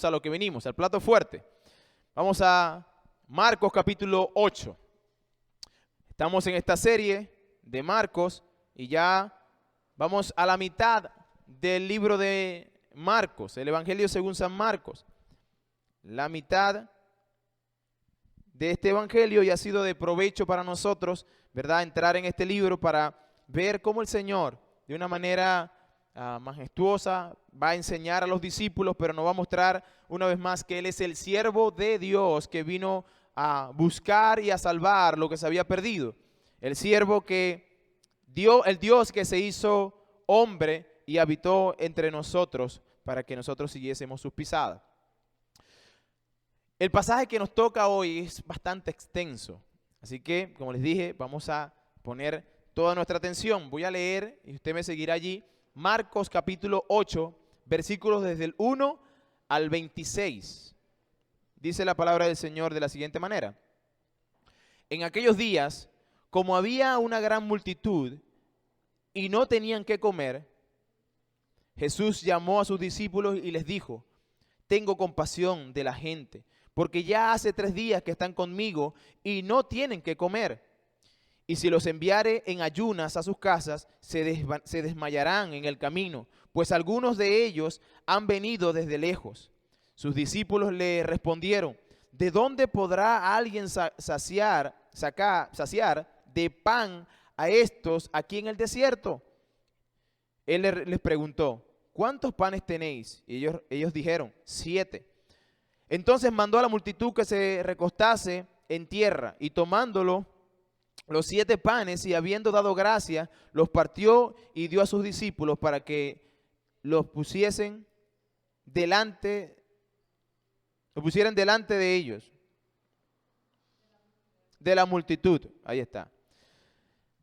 Vamos a lo que venimos, al plato fuerte. Vamos a Marcos capítulo 8. Estamos en esta serie de Marcos y ya vamos a la mitad del libro de Marcos, el Evangelio según San Marcos. La mitad de este Evangelio ya ha sido de provecho para nosotros, ¿verdad? Entrar en este libro para ver cómo el Señor, de una manera majestuosa, va a enseñar a los discípulos, pero nos va a mostrar una vez más que Él es el siervo de Dios que vino a buscar y a salvar lo que se había perdido. El siervo que dio, el Dios que se hizo hombre y habitó entre nosotros para que nosotros siguiésemos sus pisadas. El pasaje que nos toca hoy es bastante extenso, así que, como les dije, vamos a poner toda nuestra atención. Voy a leer, y usted me seguirá allí, Marcos capítulo 8, versículos desde el 1 al 26. Dice la palabra del Señor de la siguiente manera. En aquellos días, como había una gran multitud y no tenían qué comer, Jesús llamó a sus discípulos y les dijo: tengo compasión de la gente, porque ya hace 3 días que están conmigo y no tienen qué comer. Y si los enviare en ayunas a sus casas, se desmayarán en el camino, pues algunos de ellos han venido desde lejos. Sus discípulos le respondieron: ¿de dónde podrá alguien saciar de pan a estos aquí en el desierto? Él les preguntó: ¿cuántos panes tenéis? Y ellos dijeron: 7. Entonces mandó a la multitud que se recostase en tierra, y tomándolo los 7 panes, y habiendo dado gracia, los partió y dio a sus discípulos para que los pusieran delante de ellos, de la multitud. Ahí está.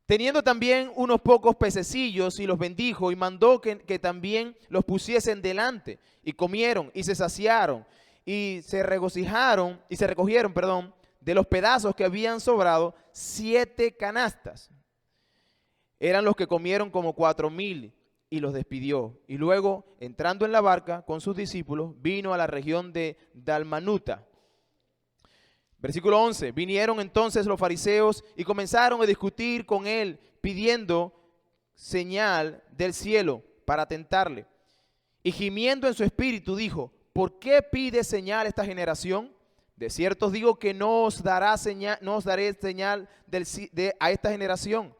Teniendo también unos pocos pececillos, y los bendijo, y mandó que también los pusiesen delante, y comieron y se saciaron, y se recogieron, de los pedazos que habían sobrado 7 canastas. Eran los que comieron como 4,000, y los despidió. Y luego, entrando en la barca con sus discípulos, vino a la región de Dalmanuta. Versículo 11. Vinieron entonces los fariseos y comenzaron a discutir con él, pidiendo señal del cielo para tentarle. Y gimiendo en su espíritu dijo: ¿por qué pide señal esta generación? De cierto os digo que no os daré señal a esta generación.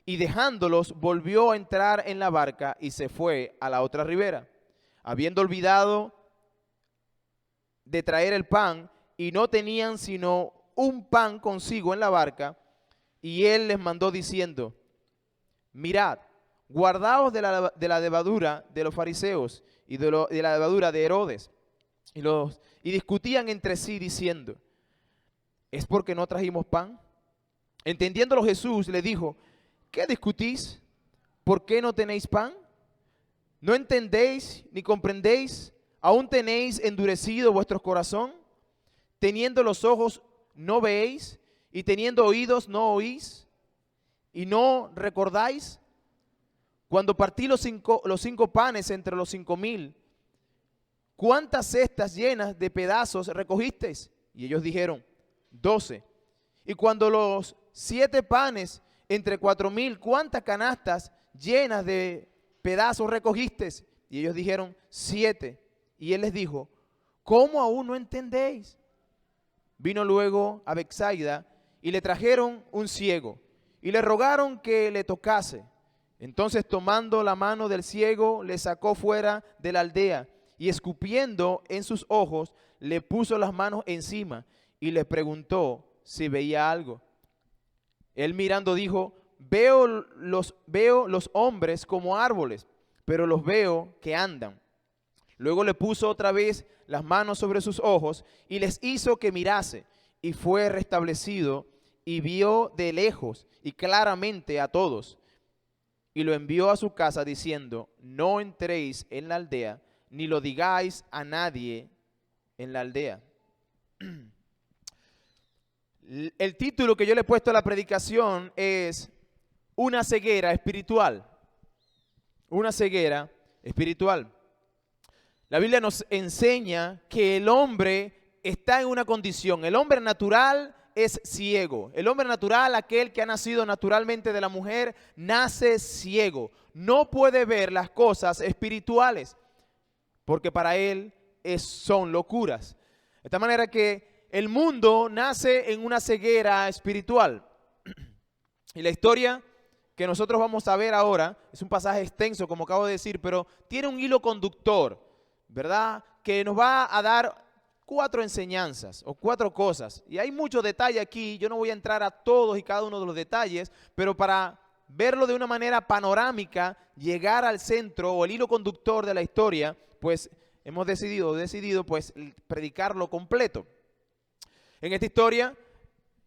Y dejándolos, volvió a entrar en la barca y se fue a la otra ribera, habiendo olvidado de traer el pan, y no tenían sino un pan consigo en la barca. Y él les mandó diciendo: mirad, guardaos de la levadura de los fariseos y de la levadura de Herodes. Y discutían entre sí diciendo: ¿es porque no trajimos pan? Entendiéndolo Jesús le dijo: ¿qué discutís? ¿Por qué no tenéis pan? ¿No entendéis ni comprendéis? ¿Aún tenéis endurecido vuestro corazón? Teniendo los ojos no veéis, y teniendo oídos no oís, y no recordáis. Cuando partí los 5 panes entre los 5,000, ¿cuántas cestas llenas de pedazos recogisteis? Y ellos dijeron: 12. Y cuando los 7 panes entre 4,000, ¿cuántas canastas llenas de pedazos recogisteis? Y ellos dijeron: 7. Y él les dijo: ¿cómo aún no entendéis? Vino luego a Betsaida y le trajeron un ciego y le rogaron que le tocase. Entonces, tomando la mano del ciego, le sacó fuera de la aldea, y escupiendo en sus ojos, le puso las manos encima y le preguntó si veía algo. Él mirando dijo: veo los hombres como árboles, pero los veo que andan. Luego le puso otra vez las manos sobre sus ojos y les hizo que mirase, y fue restablecido, y vio de lejos y claramente a todos. Y lo envió a su casa diciendo: no entréis en la aldea, ni lo digáis a nadie en la aldea. El título que yo le he puesto a la predicación es: una ceguera espiritual. Una ceguera espiritual. La Biblia nos enseña que el hombre está en una condición. El hombre natural es ciego. El hombre natural, aquel que ha nacido naturalmente de la mujer, nace ciego. No puede ver las cosas espirituales porque para él son locuras. De esta manera que el mundo nace en una ceguera espiritual. Y la historia que nosotros vamos a ver ahora es un pasaje extenso, como acabo de decir, pero tiene un hilo conductor, ¿verdad? Que nos va a dar 4 enseñanzas o 4 cosas. Y hay mucho detalle aquí. Yo no voy a entrar a todos y cada uno de los detalles, pero para verlo de una manera panorámica, llegar al centro o el hilo conductor de la historia, pues hemos decidido pues predicarlo completo. En esta historia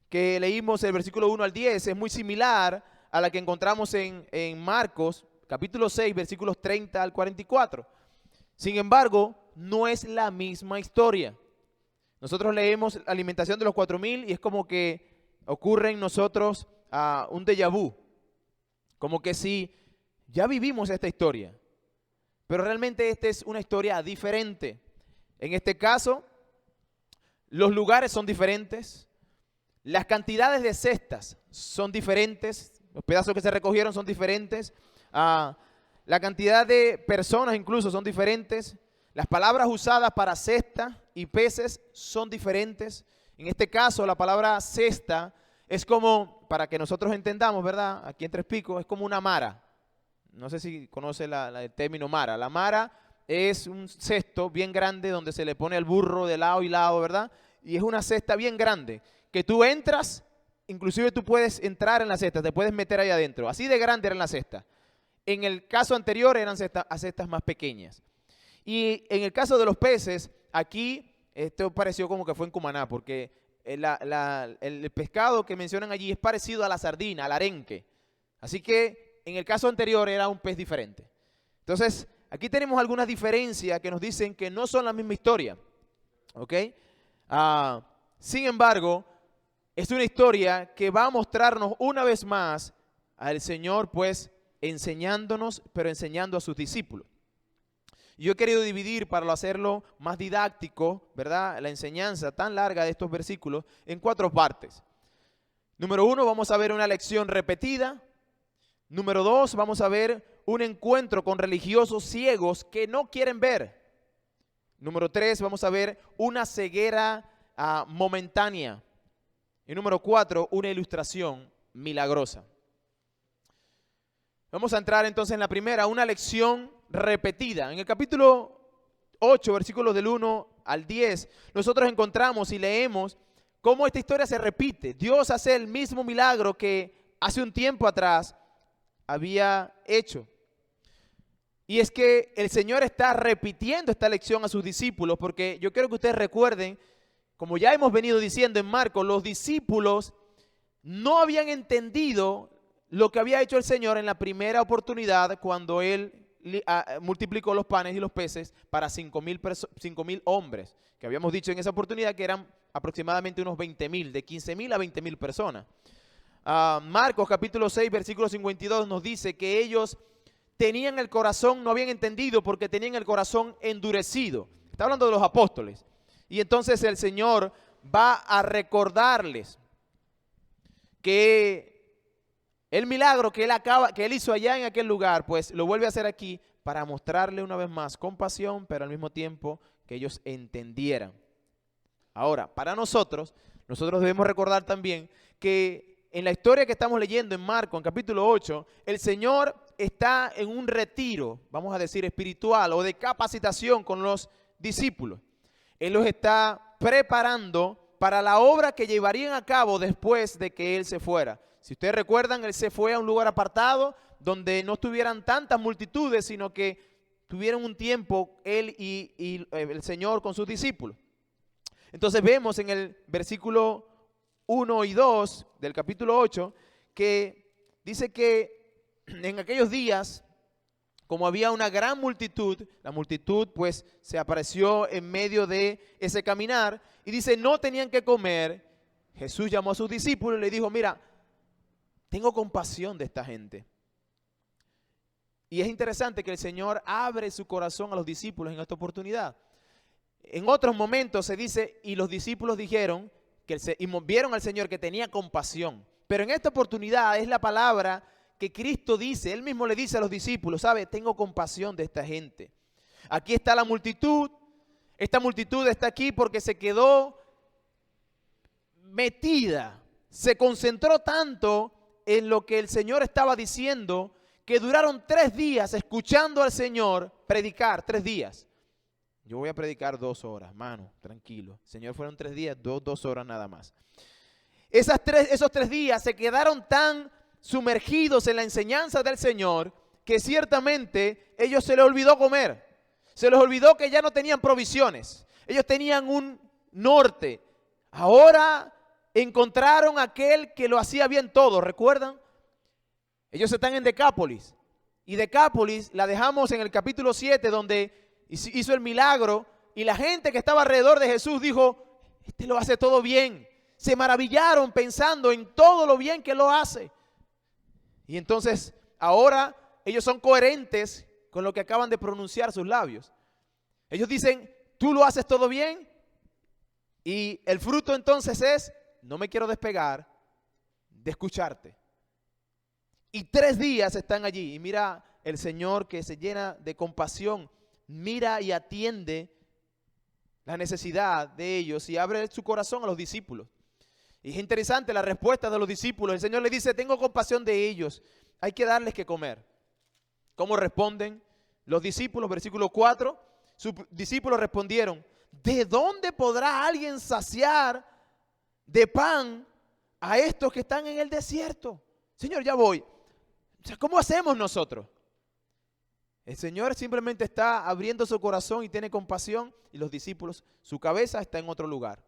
que leímos el versículo 1 al 10 es muy similar a la que encontramos en Marcos, capítulo 6, versículos 30 al 44. Sin embargo, no es la misma historia. Nosotros leemos la alimentación de los 4,000 y es como que ocurre en nosotros un déjà vu. Como que si ya vivimos esta historia. Pero realmente esta es una historia diferente. En este caso, los lugares son diferentes. Las cantidades de cestas son diferentes. Los pedazos que se recogieron son diferentes. La cantidad de personas incluso son diferentes. Las palabras usadas para cesta y peces son diferentes. En este caso, la palabra cesta es como, para que nosotros entendamos, ¿verdad? Aquí en Tres Picos, es como una mara. No sé si conoce el término mara. La mara es un cesto bien grande donde se le pone al burro de lado y lado, ¿verdad? Y es una cesta bien grande que tú entras, inclusive tú puedes entrar en la cesta, te puedes meter ahí adentro. Así de grande era la cesta. En el caso anterior eran cestas más pequeñas. Y en el caso de los peces, aquí esto pareció como que fue en Cumaná, porque el pescado que mencionan allí es parecido a la sardina, al arenque. Así que en el caso anterior era un pez diferente. Entonces, aquí tenemos algunas diferencias que nos dicen que no son la misma historia. ¿Ok? Sin embargo, es una historia que va a mostrarnos una vez más al Señor, pues, enseñándonos, pero enseñando a sus discípulos. Yo he querido dividir, para hacerlo más didáctico, ¿verdad?, la enseñanza tan larga de estos versículos en 4 partes. Número 1, vamos a ver una lección repetida. Número 2, vamos a ver un encuentro con religiosos ciegos que no quieren ver. Número 3, vamos a ver una ceguera momentánea. Y número 4, una ilustración milagrosa. Vamos a entrar entonces en la primera, una lección repetida. En el capítulo 8, versículos del 1 al 10, nosotros encontramos y leemos cómo esta historia se repite. Dios hace el mismo milagro que hace un tiempo atrás había hecho. Y es que el Señor está repitiendo esta lección a sus discípulos, porque yo quiero que ustedes recuerden, como ya hemos venido diciendo en Marcos, los discípulos no habían entendido lo que había hecho el Señor en la primera oportunidad cuando Él multiplicó los panes y los peces para 5,000 hombres, que habíamos dicho en esa oportunidad que eran aproximadamente unos 20,000, de 15,000 a 20,000 personas. Marcos capítulo 6, versículo 52 nos dice que ellos tenían el corazón, no habían entendido porque tenían el corazón endurecido. Está hablando de los apóstoles. Y entonces el Señor va a recordarles que el milagro que él hizo allá en aquel lugar, pues lo vuelve a hacer aquí para mostrarle una vez más compasión, pero al mismo tiempo que ellos entendieran. Ahora, para nosotros debemos recordar también que en la historia que estamos leyendo en Marcos, en capítulo 8, el Señor está en un retiro, vamos a decir espiritual o de capacitación con los discípulos. Él los está preparando para la obra que llevarían a cabo después de que Él se fuera. Si ustedes recuerdan, Él se fue a un lugar apartado donde no estuvieran tantas multitudes, sino que tuvieron un tiempo Él y el Señor con sus discípulos. Entonces vemos en el versículo 1 y 2 del capítulo 8 que dice que en aquellos días, como había una gran multitud, la multitud pues se apareció en medio de ese caminar y dice, no tenían que comer. Jesús llamó a sus discípulos y le dijo, mira, tengo compasión de esta gente. Y es interesante que el Señor abre su corazón a los discípulos en esta oportunidad. En otros momentos se dice, y los discípulos dijeron, y vieron al Señor que tenía compasión. Pero en esta oportunidad es la palabra que Cristo dice, Él mismo le dice a los discípulos, ¿sabe? Tengo compasión de esta gente. Aquí está la multitud, esta multitud está aquí porque se quedó metida, se concentró tanto en lo que el Señor estaba diciendo, que duraron 3 días escuchando al Señor predicar, 3 días. Yo voy a predicar 2 horas, mano, tranquilo. Señor, fueron 3 días, 2 horas nada más. Esos 3 días se quedaron tan sumergidos en la enseñanza del Señor que ciertamente ellos se les olvidó comer. Se les olvidó que ya no tenían provisiones. Ellos tenían un norte. Ahora encontraron a aquel que lo hacía bien todo, ¿recuerdan? Ellos están en Decápolis. Y Decápolis la dejamos en el capítulo 7 donde hizo el milagro y la gente que estaba alrededor de Jesús dijo, este lo hace todo bien. Se maravillaron pensando en todo lo bien que lo hace. Y entonces ahora ellos son coherentes con lo que acaban de pronunciar sus labios. Ellos dicen, tú lo haces todo bien. Y el fruto entonces es, no me quiero despegar de escucharte. Y 3 días están allí. Y mira el Señor que se llena de compasión, mira y atiende la necesidad de ellos y abre su corazón a los discípulos. Y es interesante la respuesta de los discípulos. El Señor les dice, tengo compasión de ellos, hay que darles que comer. ¿Cómo responden los discípulos? Versículo 4, sus discípulos respondieron, ¿de dónde podrá alguien saciar de pan a estos que están en el desierto? Señor, ya voy. O sea, ¿cómo hacemos nosotros? El Señor simplemente está abriendo su corazón y tiene compasión, y los discípulos, su cabeza está en otro lugar.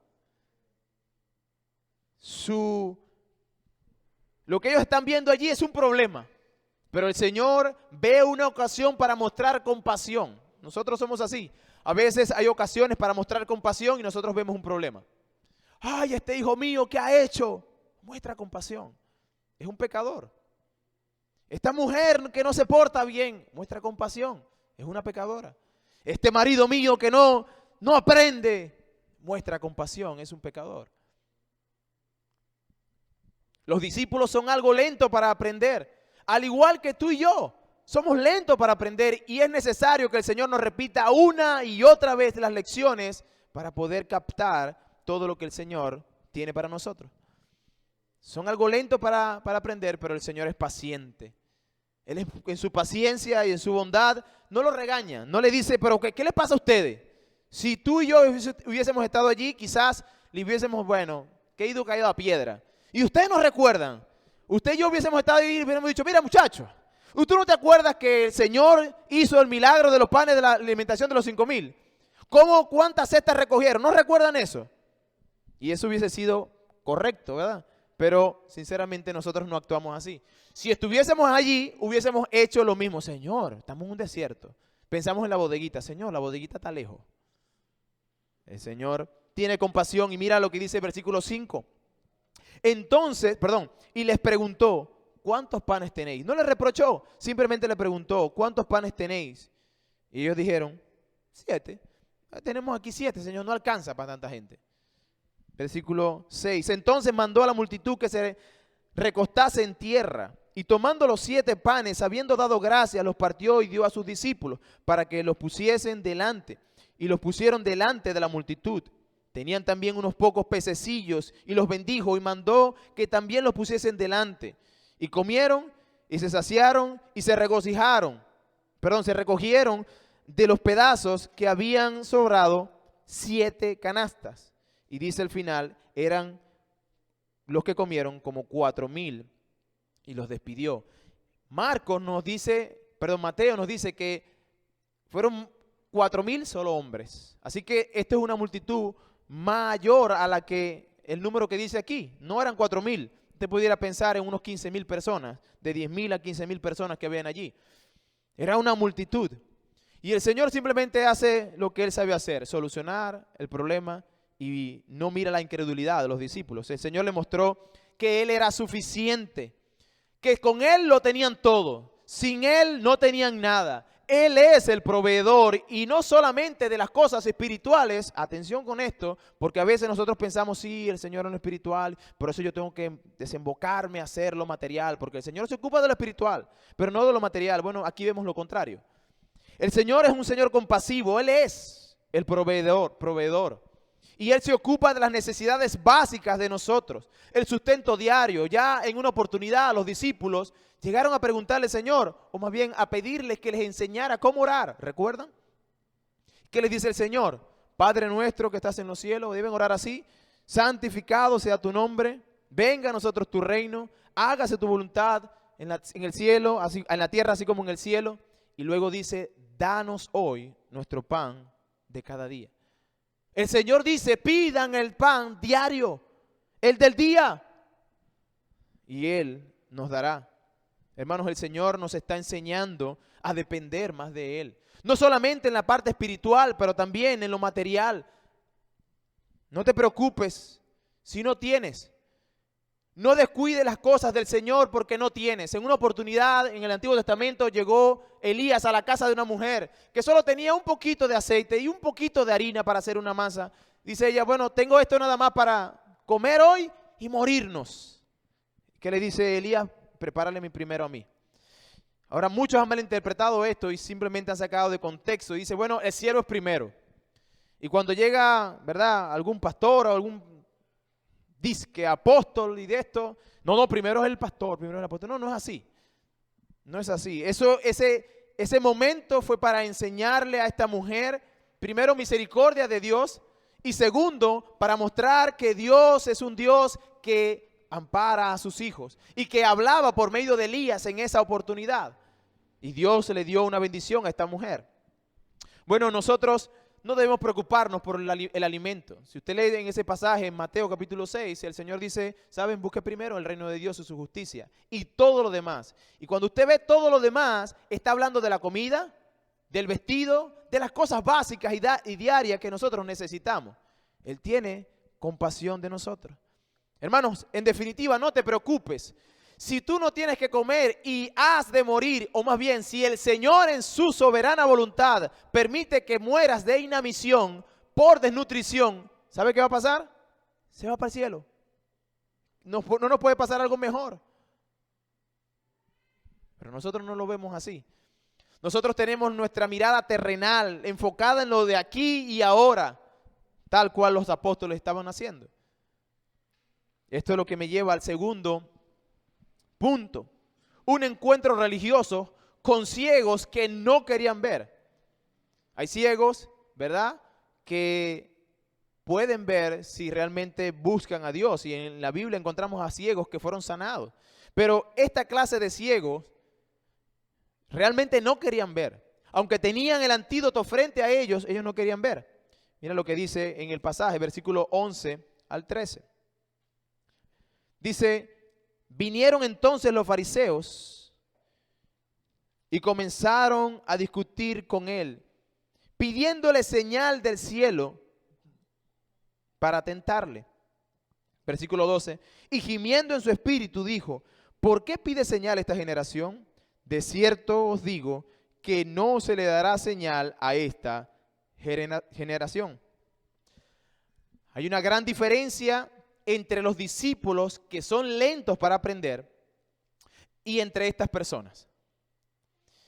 Lo que ellos están viendo allí es un problema, pero el Señor ve una ocasión para mostrar compasión. Nosotros somos así. A veces hay ocasiones para mostrar compasión y nosotros vemos un problema. Ay, este hijo mío, ¿qué ha hecho? Muestra compasión. Es un pecador. Esta mujer que no se porta bien, muestra compasión. Es una pecadora. Este marido mío que no aprende, muestra compasión. Es un pecador. Los discípulos son algo lento para aprender. Al igual que tú y yo, somos lentos para aprender y es necesario que el Señor nos repita una y otra vez las lecciones para poder captar todo lo que el Señor tiene para nosotros. Son algo lento para aprender, pero el Señor es paciente. Él en su paciencia y en su bondad no lo regaña, no le dice, pero ¿qué les pasa a ustedes? Si tú y yo hubiésemos estado allí, quizás le hubiésemos, caído a piedra. Y ustedes nos recuerdan, usted y yo hubiésemos estado ahí y hubiéramos dicho, mira muchachos, ¿tú no te acuerdas que el Señor hizo el milagro de los panes de la alimentación de los 5,000? ¿Cuántas cestas recogieron? ¿No recuerdan eso? Y eso hubiese sido correcto, ¿verdad? Pero sinceramente nosotros no actuamos así. Si estuviésemos allí, hubiésemos hecho lo mismo. Señor, estamos en un desierto. Pensamos en la bodeguita. Señor, la bodeguita está lejos. El Señor tiene compasión y mira lo que dice el versículo 5. Y les preguntó, ¿cuántos panes tenéis? No les reprochó, simplemente le preguntó, ¿cuántos panes tenéis? Y ellos dijeron, 7. Tenemos aquí 7, Señor, no alcanza para tanta gente. Versículo 6. Entonces mandó a la multitud que se recostase en tierra y tomando los 7 panes, habiendo dado gracias, los partió y dio a sus discípulos para que los pusiesen delante. Y los pusieron delante de la multitud. Tenían también unos pocos pececillos y los bendijo y mandó que también los pusiesen delante. Y comieron y se saciaron y se recogieron de los pedazos que habían sobrado 7 canastas. Y dice al final, eran los que comieron como 4,000 y los despidió. Mateo nos dice que fueron 4,000 solo hombres. Así que esta es una multitud mayor a la que el número que dice aquí. No eran 4,000. Usted pudiera pensar en unos 15,000 personas, de 10,000 a 15,000 personas que habían allí. Era una multitud. Y el Señor simplemente hace lo que Él sabe hacer, solucionar el problema y no mira la incredulidad de los discípulos. El Señor le mostró que Él era suficiente, que con Él lo tenían todo. Sin Él no tenían nada. Él es el proveedor y no solamente de las cosas espirituales. Atención con esto, porque a veces nosotros pensamos, sí, el Señor es lo espiritual, por eso yo tengo que desembocarme a hacer lo material, porque el Señor se ocupa de lo espiritual, pero no de lo material. Bueno, aquí vemos lo contrario. El Señor es un Señor compasivo, Él es el proveedor. Y Él se ocupa de las necesidades básicas de nosotros, el sustento diario. Ya en una oportunidad los discípulos llegaron a preguntarle al Señor, o más bien a pedirles que les enseñara cómo orar. ¿Recuerdan? ¿Qué les dice el Señor? Padre nuestro que estás en los cielos, deben orar así. Santificado sea tu nombre, venga a nosotros tu reino, hágase tu voluntad en el cielo, así, en la tierra así como en el cielo. Y luego dice, danos hoy nuestro pan de cada día. El Señor dice, pidan el pan diario, el del día, y Él nos dará. Hermanos, el Señor nos está enseñando a depender más de Él. No solamente en la parte espiritual, pero también en lo material. No te preocupes si no tienes. No descuides las cosas del Señor porque no tienes. En una oportunidad en el Antiguo Testamento llegó Elías a la casa de una mujer que solo tenía un poquito de aceite y un poquito de harina para hacer una masa. Dice ella, bueno, tengo esto nada más para comer hoy y morirnos. ¿Qué le dice Elías? Prepárale primero a mí. Ahora muchos han malinterpretado esto y simplemente han sacado de contexto. Y dice, bueno, el siervo es primero. Y cuando llega, ¿verdad?, algún pastor o algún disque apóstol y de esto, no, primero es el pastor, primero es el apóstol. No es así. No es así. Ese momento fue para enseñarle a esta mujer, primero, misericordia de Dios, y segundo, para mostrar que Dios es un Dios que ampara a sus hijos y que hablaba por medio de Elías en esa oportunidad. Y Dios le dio una bendición a esta mujer. Bueno, nosotros no debemos preocuparnos por el alimento. Si usted lee en ese pasaje en Mateo capítulo 6, el Señor dice, ¿saben? Busque primero el reino de Dios y su justicia y todo lo demás. Y cuando usted ve todo lo demás, está hablando de la comida, del vestido, de las cosas básicas y diarias que nosotros necesitamos. Él tiene compasión de nosotros. Hermanos, en definitiva, no te preocupes. Si tú no tienes que comer y has de morir, o más bien, si el Señor en su soberana voluntad permite que mueras de inanición por desnutrición, ¿sabe qué va a pasar? Se va para el cielo. No nos puede pasar algo mejor. Pero nosotros no lo vemos así. Nosotros tenemos nuestra mirada terrenal enfocada en lo de aquí y ahora, tal cual los apóstoles estaban haciendo. Esto es lo que me lleva al segundo punto. Un encuentro religioso con ciegos que no querían ver. Hay ciegos, ¿verdad?, que pueden ver si realmente buscan a Dios. Y en la Biblia encontramos a ciegos que fueron sanados. Pero esta clase de ciegos realmente no querían ver. Aunque tenían el antídoto frente a ellos, ellos no querían ver. Mira lo que dice en el pasaje, versículo 11 al 13. Dice, vinieron entonces los fariseos y comenzaron a discutir con él, pidiéndole señal del cielo para tentarle. Versículo 12, y gimiendo en su espíritu dijo, ¿por qué pide señal esta generación? De cierto os digo que no se le dará señal a esta generación. Hay una gran diferencia entre los discípulos que son lentos para aprender y entre estas personas.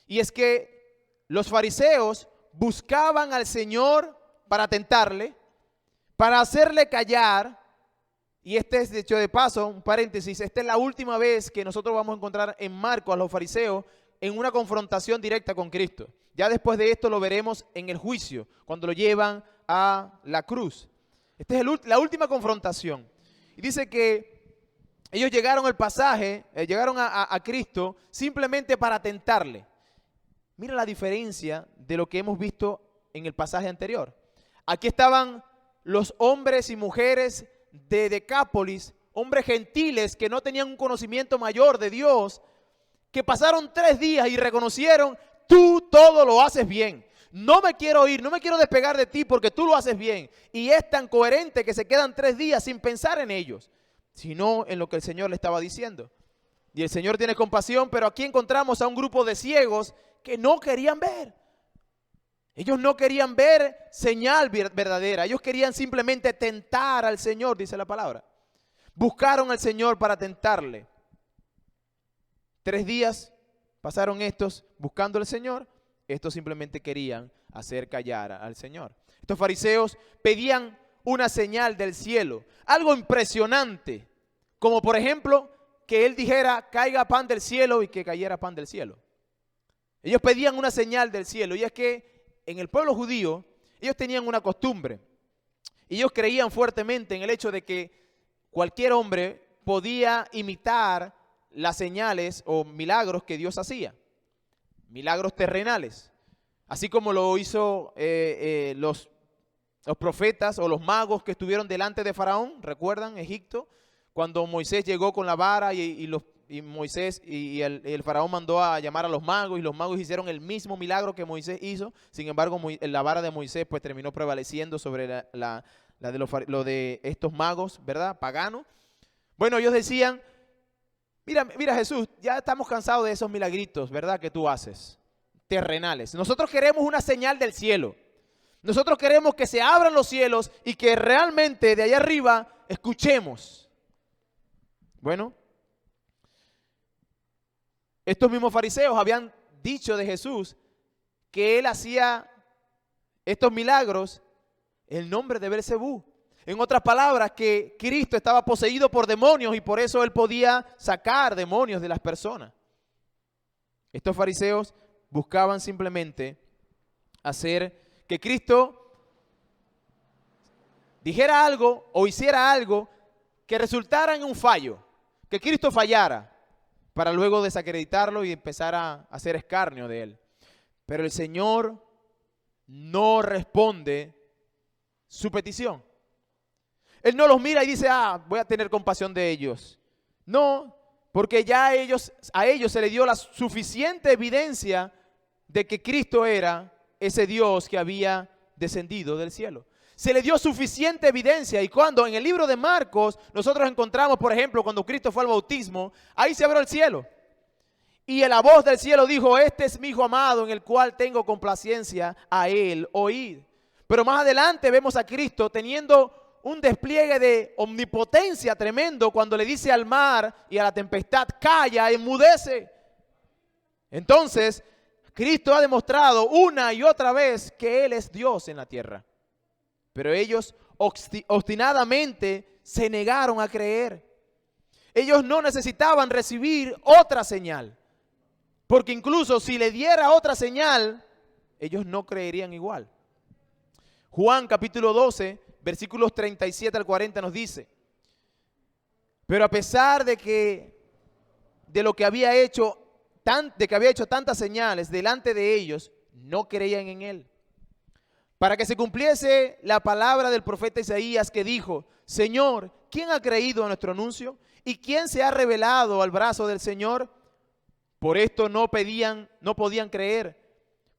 Y es que los fariseos buscaban al Señor para tentarle, para hacerle callar, y este es, de hecho, de paso, un paréntesis, esta es la última vez que nosotros vamos a encontrar en Marcos a los fariseos en una confrontación directa con Cristo. Ya después de esto lo veremos en el juicio, cuando lo llevan a la cruz. Esta es la última confrontación. Y dice que ellos llegaron al pasaje, llegaron a Cristo simplemente para tentarle. Mira la diferencia de lo que hemos visto en el pasaje anterior. Aquí estaban los hombres y mujeres de Decápolis, hombres gentiles que no tenían un conocimiento mayor de Dios, que pasaron 3 días y reconocieron, tú todo lo haces bien. No me quiero ir, no me quiero despegar de ti porque tú lo haces bien. Y es tan coherente que se quedan 3 días sin pensar en ellos, sino en lo que el Señor le estaba diciendo. Y el Señor tiene compasión, pero aquí encontramos a un grupo de ciegos que no querían ver. Ellos no querían ver señal verdadera. Ellos querían simplemente tentar al Señor, dice la palabra. Buscaron al Señor para tentarle. 3 días pasaron estos buscando al Señor. Estos simplemente querían hacer callar al Señor. Estos fariseos pedían una señal del cielo. Algo impresionante. Como por ejemplo, que Él dijera, caiga pan del cielo, y que cayera pan del cielo. Ellos pedían una señal del cielo. Y es que en el pueblo judío, ellos tenían una costumbre. Ellos creían fuertemente en el hecho de que cualquier hombre podía imitar las señales o milagros que Dios hacía. Milagros terrenales. Así como lo hizo los profetas o los magos que estuvieron delante de Faraón. ¿Recuerdan Egipto? Cuando Moisés llegó con la vara y Moisés y el Faraón mandó a llamar a los magos, y los magos hicieron el mismo milagro que Moisés hizo. Sin embargo, la vara de Moisés pues terminó prevaleciendo sobre lo de estos magos, ¿verdad? Paganos. Bueno, ellos decían, mira Jesús, ya estamos cansados de esos milagritos, ¿verdad? Que tú haces, terrenales. Nosotros queremos una señal del cielo. Nosotros queremos que se abran los cielos y que realmente de allá arriba escuchemos. Bueno, estos mismos fariseos habían dicho de Jesús que Él hacía estos milagros en el nombre de Belcebú. En otras palabras, que Cristo estaba poseído por demonios y por eso Él podía sacar demonios de las personas. Estos fariseos buscaban simplemente hacer que Cristo dijera algo o hiciera algo que resultara en un fallo, que Cristo fallara, para luego desacreditarlo y empezar a hacer escarnio de Él. Pero el Señor no responde su petición. Él no los mira y dice, voy a tener compasión de ellos. No, porque ya a ellos se les dio la suficiente evidencia de que Cristo era ese Dios que había descendido del cielo. Se le dio suficiente evidencia, y cuando en el libro de Marcos nosotros encontramos, por ejemplo, cuando Cristo fue al bautismo, ahí se abrió el cielo. Y la voz del cielo dijo, este es mi hijo amado en el cual tengo complacencia, a él oíd. Pero más adelante vemos a Cristo teniendo un despliegue de omnipotencia tremendo cuando le dice al mar y a la tempestad, calla, enmudece. Entonces, Cristo ha demostrado una y otra vez que Él es Dios en la tierra. Pero ellos obstinadamente se negaron a creer. Ellos no necesitaban recibir otra señal, porque incluso si le diera otra señal, ellos no creerían igual. Juan capítulo 12, versículos 37 al 40 nos dice, pero a pesar de que había hecho tantas señales delante de ellos, no creían en Él. Para que se cumpliese la palabra del profeta Isaías que dijo, Señor, ¿quién ha creído a nuestro anuncio? ¿Y quién se ha revelado al brazo del Señor? Por esto no podían creer,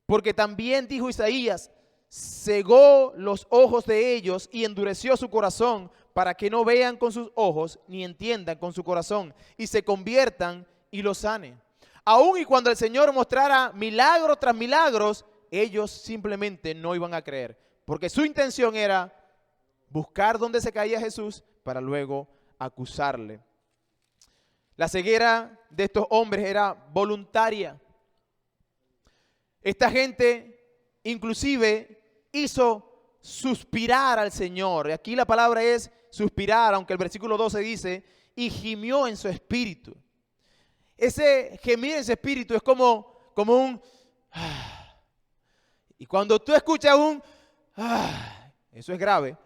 porque también dijo Isaías, cegó los ojos de ellos y endureció su corazón para que no vean con sus ojos ni entiendan con su corazón y se conviertan y los sanen. Aun y cuando el Señor mostrara milagros tras milagros, ellos simplemente no iban a creer, porque su intención era buscar dónde se caía Jesús para luego acusarle. La ceguera de estos hombres era voluntaria. Esta gente inclusive hizo suspirar al Señor. Y aquí la palabra es suspirar, aunque el versículo 12 dice, y gimió en su espíritu. Ese gemir en su espíritu es como un... Y cuando tú escuchas eso es grave.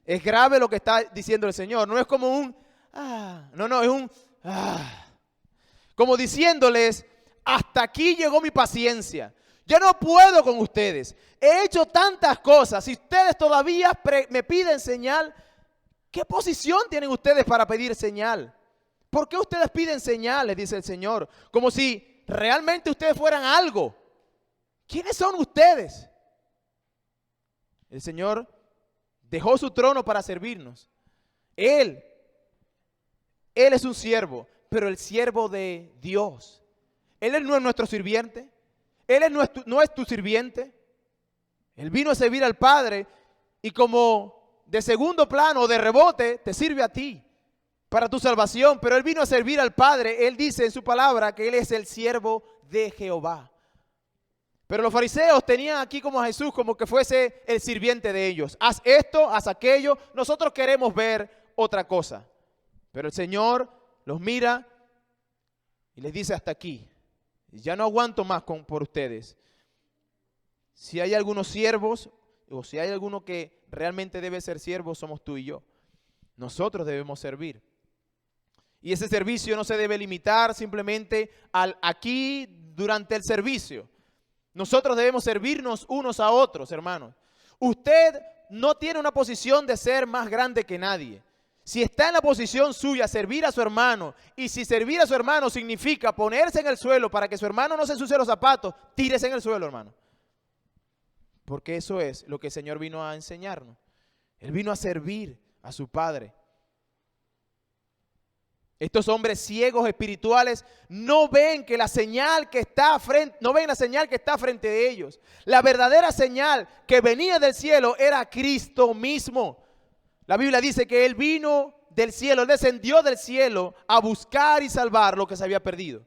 Es grave lo que está diciendo el Señor. No es como un... no, es un... como diciéndoles, hasta aquí llegó mi paciencia. Yo no puedo con ustedes. He hecho tantas cosas. Si ustedes todavía me piden señal, ¿qué posición tienen ustedes para pedir señal? ¿Por qué ustedes piden señales? Dice el Señor. Como si realmente ustedes fueran algo. ¿Quiénes son ustedes? El Señor dejó su trono para servirnos. Él es un siervo, pero el siervo de Dios. Él no es nuestro sirviente. Él no es tu sirviente. Él vino a servir al Padre y como de segundo plano o de rebote te sirve a ti para tu salvación. Pero Él vino a servir al Padre. Él dice en su palabra que Él es el siervo de Jehová. Pero los fariseos tenían aquí como a Jesús como que fuese el sirviente de ellos. Haz esto, haz aquello. Nosotros queremos ver otra cosa. Pero el Señor los mira y les dice hasta aquí. Ya no aguanto más por ustedes. Si hay algunos siervos o si hay alguno que realmente debe ser siervo, somos tú y yo. Nosotros debemos servir. Y ese servicio no se debe limitar simplemente al aquí durante el servicio. Nosotros debemos servirnos unos a otros, hermanos. Usted no tiene una posición de ser más grande que nadie. Si está en la posición suya, servir a su hermano, y si servir a su hermano significa ponerse en el suelo para que su hermano no se ensucie los zapatos, tírese en el suelo, hermano. Porque eso es lo que el Señor vino a enseñarnos. Él vino a servir a su Padre. Estos hombres ciegos espirituales no ven que la señal que está frente de ellos. La verdadera señal que venía del cielo era Cristo mismo. La Biblia dice que Él vino del cielo, Él descendió del cielo a buscar y salvar lo que se había perdido.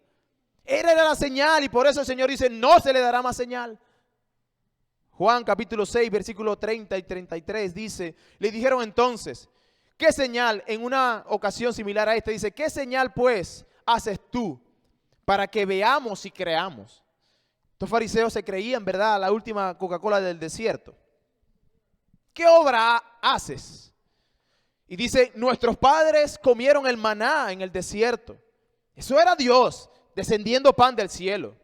Él era la señal y por eso el Señor dice, no se le dará más señal. Juan capítulo 6, versículo 30 y 33 dice, le dijeron entonces, ¿qué señal? En una ocasión similar a esta dice, ¿qué señal pues haces tú para que veamos y creamos? Estos fariseos se creían, ¿verdad?, la última Coca-Cola del desierto. ¿Qué obra haces? Y dice, nuestros padres comieron el maná en el desierto. Eso era Dios descendiendo pan del cielo.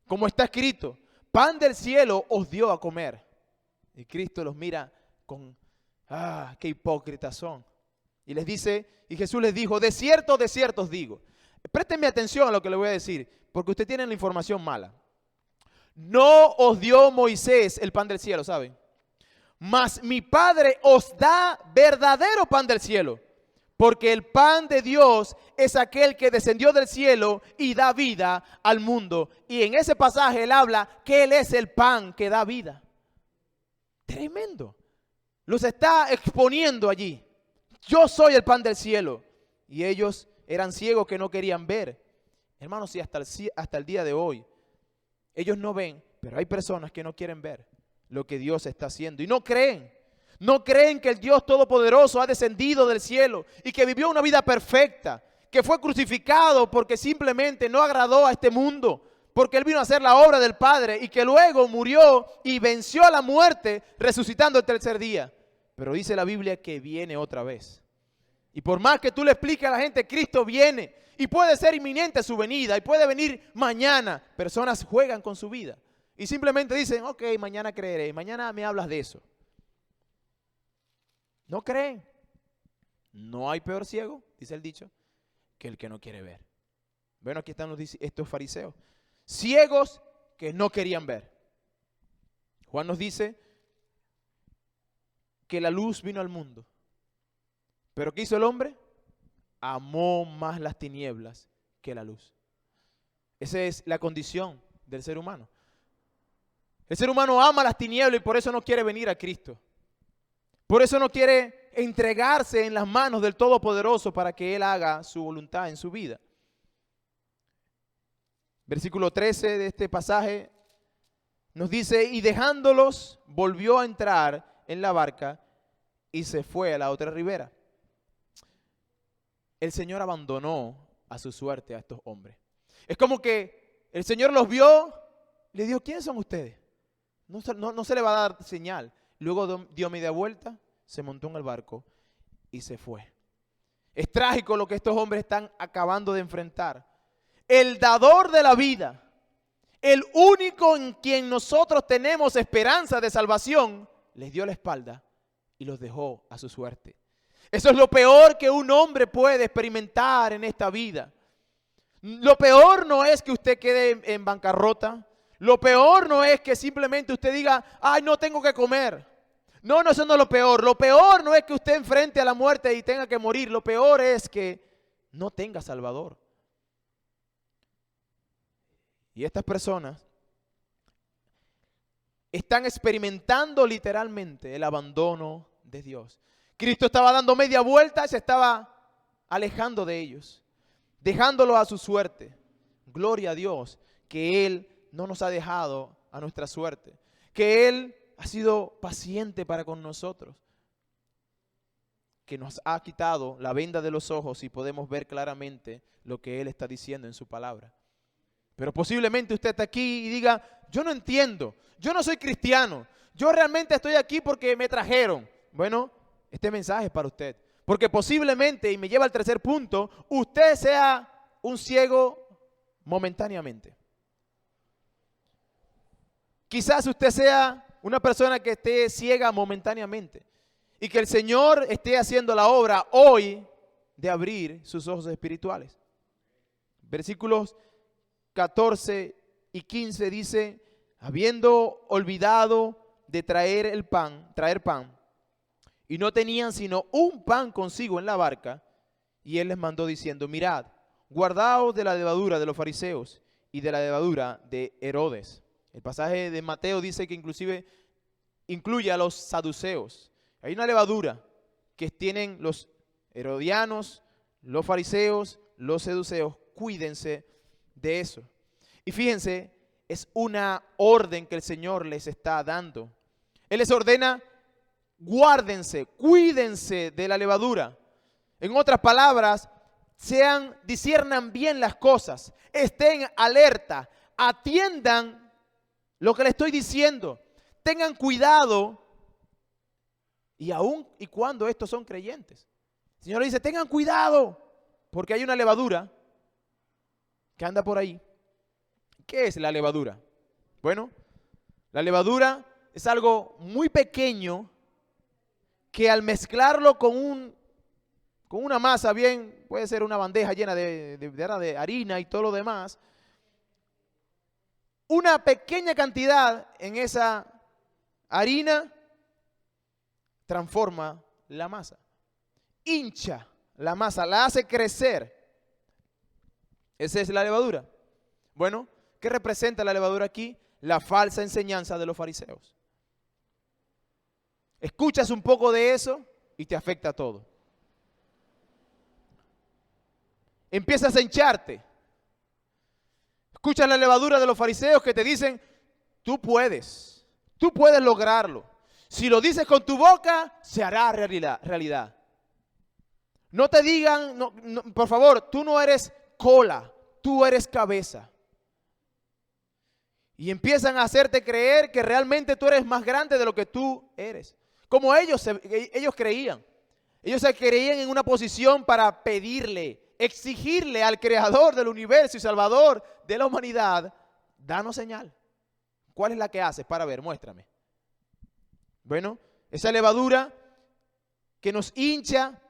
Como está escrito, pan del cielo os dio a comer. Y Cristo los mira con, qué hipócritas son. Y les dice, y Jesús les dijo, de cierto os digo. Préstenme atención a lo que le voy a decir, porque ustedes tienen la información mala. No os dio Moisés el pan del cielo, ¿saben? Mas mi Padre os da verdadero pan del cielo, porque el pan de Dios es aquel que descendió del cielo y da vida al mundo. Y en ese pasaje Él habla que Él es el pan que da vida. Tremendo. Los está exponiendo allí. Yo soy el pan del cielo. Y ellos eran ciegos que no querían ver. Hermanos, si hasta el día de hoy ellos no ven, pero hay personas que no quieren ver lo que Dios está haciendo y no creen que el Dios Todopoderoso ha descendido del cielo y que vivió una vida perfecta, que fue crucificado porque simplemente no agradó a este mundo, porque Él vino a hacer la obra del Padre y que luego murió y venció a la muerte resucitando el tercer día. Pero dice la Biblia que viene otra vez. Y por más que tú le expliques a la gente, Cristo viene y puede ser inminente su venida y puede venir mañana. Personas juegan con su vida y simplemente dicen, ok, mañana creeré, mañana me hablas de eso. No creen. No hay peor ciego, dice el dicho, que el que no quiere ver. Bueno, aquí están estos fariseos, ciegos que no querían ver. Juan nos dice que la luz vino al mundo. ¿Pero qué hizo el hombre? Amó más las tinieblas que la luz. Esa es la condición del ser humano. El ser humano ama las tinieblas y por eso no quiere venir a Cristo. Por eso no quiere entregarse en las manos del Todopoderoso para que Él haga su voluntad en su vida. Versículo 13 de este pasaje nos dice, y dejándolos volvió a entrar en la barca y se fue a la otra ribera. El Señor abandonó a su suerte a estos hombres. Es como que el Señor los vio, le dijo, ¿quiénes son ustedes? No se le va a dar señal. Luego dio media vuelta, se montó en el barco y se fue. Es trágico lo que estos hombres están acabando de enfrentar. El dador de la vida, el único en quien nosotros tenemos esperanza de salvación, les dio la espalda y los dejó a su suerte. Eso es lo peor que un hombre puede experimentar en esta vida. Lo peor no es que usted quede en bancarrota. Lo peor no es que simplemente usted diga, ay, no tengo que comer. No, eso no es lo peor. Lo peor no es que usted enfrente a la muerte y tenga que morir. Lo peor es que no tenga Salvador. Y estas personas están experimentando literalmente el abandono de Dios. Cristo estaba dando media vuelta y se estaba alejando de ellos, dejándolo a su suerte. Gloria a Dios que Él no nos ha dejado a nuestra suerte, que Él ha sido paciente para con nosotros, que nos ha quitado la venda de los ojos y podemos ver claramente lo que Él está diciendo en su palabra. Pero posiblemente usted está aquí y diga, yo no entiendo, yo no soy cristiano, yo realmente estoy aquí porque me trajeron. Bueno, este mensaje es para usted, porque posiblemente, y me lleva al tercer punto, usted sea un ciego momentáneamente. Quizás usted sea una persona que esté ciega momentáneamente y que el Señor esté haciendo la obra hoy de abrir sus ojos espirituales. Versículos 14 y 15 dice, habiendo olvidado de traer pan, y no tenían sino un pan consigo en la barca, y Él les mandó diciendo, mirad, guardaos de la levadura de los fariseos y de la levadura de Herodes. El pasaje de Mateo dice que inclusive incluye a los saduceos. Hay una levadura que tienen los herodianos, los fariseos, los saduceos. Cuídense de eso. Y fíjense, es una orden que el Señor les está dando. Él les ordena, guárdense, cuídense de la levadura. En otras palabras, disciernan bien las cosas, estén alerta, atiendan lo que le estoy diciendo, tengan cuidado, y aun y cuando estos son creyentes. El Señor dice, tengan cuidado, porque hay una levadura que anda por ahí. ¿Qué es la levadura? Bueno, la levadura es algo muy pequeño que al mezclarlo con una masa, bien, puede ser una bandeja llena de harina y todo lo demás, una pequeña cantidad en esa harina transforma la masa, hincha la masa, la hace crecer. Esa es la levadura. Bueno, ¿qué representa la levadura aquí? La falsa enseñanza de los fariseos. Escuchas un poco de eso y te afecta todo. Empiezas a hincharte. Escuchas la levadura de los fariseos que te dicen, tú puedes lograrlo. Si lo dices con tu boca, se hará realidad. No te digan, por favor, tú no eres cola, tú eres cabeza. Y empiezan a hacerte creer que realmente tú eres más grande de lo que tú eres. Como ellos creían. Ellos se creían en una posición para pedirle, exigirle al Creador del universo y Salvador de la humanidad, danos señal. ¿Cuál es la que haces? Para ver, muéstrame. Bueno, esa levadura que nos hincha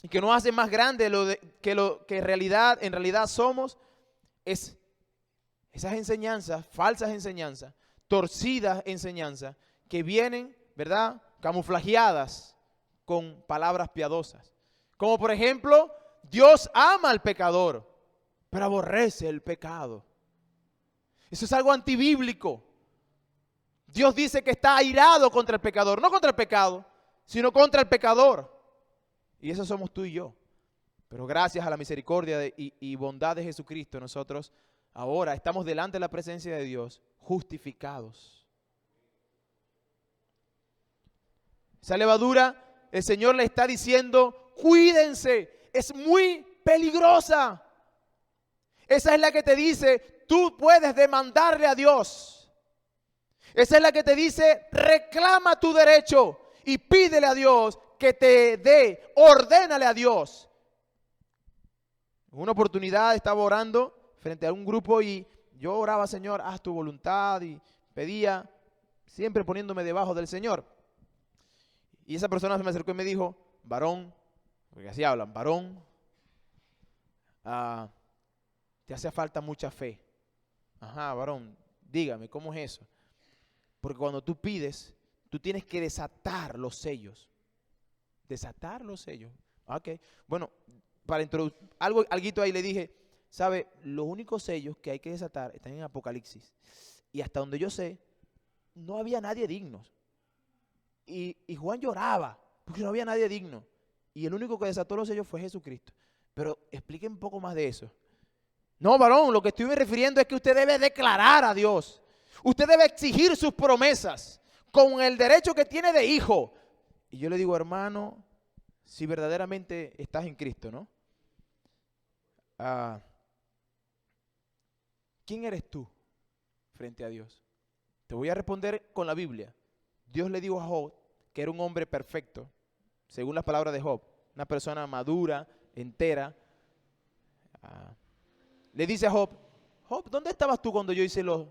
y que nos hace más grande que lo que en realidad somos, es esas enseñanzas, falsas enseñanzas, torcidas enseñanzas que vienen, ¿verdad?, camuflajeadas con palabras piadosas. Como por ejemplo, Dios ama al pecador, pero aborrece el pecado. Eso es algo antibíblico. Dios dice que está airado contra el pecador, no contra el pecado, sino contra el pecador. Y eso somos tú y yo. Pero gracias a la misericordia y bondad de Jesucristo, nosotros ahora estamos delante de la presencia de Dios, justificados. Esa levadura, el Señor le está diciendo, cuídense, es muy peligrosa. Esa es la que te dice, tú puedes demandarle a Dios. Esa es la que te dice, reclama tu derecho y pídele a Dios que te dé, ordénale a Dios. En una oportunidad estaba orando frente a un grupo y yo oraba, Señor, haz tu voluntad, y pedía, siempre poniéndome debajo del Señor. Y esa persona se me acercó y me dijo, varón, porque así hablan, varón, te hace falta mucha fe. Ajá, varón, dígame, ¿cómo es eso? Porque cuando tú pides, tú tienes que desatar los sellos. Desatar los sellos. Ok, bueno, para introducir, alguito ahí le dije, ¿Sabe? Los únicos sellos que hay que desatar están en Apocalipsis. Y hasta donde yo sé, no había nadie digno. Y Juan lloraba porque no había nadie digno. Y el único que desató los sellos fue Jesucristo. Pero expliquen un poco más de eso. No, varón, lo que estoy refiriendo es que usted debe declarar a Dios. Usted debe exigir sus promesas con el derecho que tiene de hijo. Y yo le digo, hermano, si verdaderamente estás en Cristo, ¿no? ¿Quién eres tú frente a Dios? Te voy a responder con la Biblia. Dios le dijo a Job que era un hombre perfecto, según las palabras de Job, una persona madura, entera. Le dice a Job, Job, ¿dónde estabas tú cuando yo hice los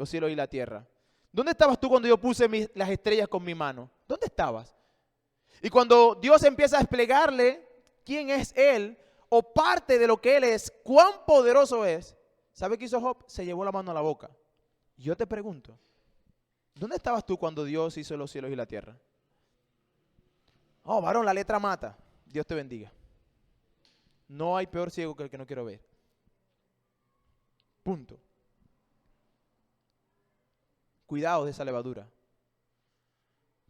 cielos y la tierra? ¿Dónde estabas tú cuando yo puse las estrellas con mi mano? ¿Dónde estabas? Y cuando Dios empieza a desplegarle quién es Él, o parte de lo que Él es, cuán poderoso es, ¿sabe qué hizo Job? Se llevó la mano a la boca. Y yo te pregunto, ¿dónde estabas tú cuando Dios hizo los cielos y la tierra? Oh, varón, la letra mata. Dios te bendiga. No hay peor ciego que el que no quiero ver. Punto. Cuidado de esa levadura.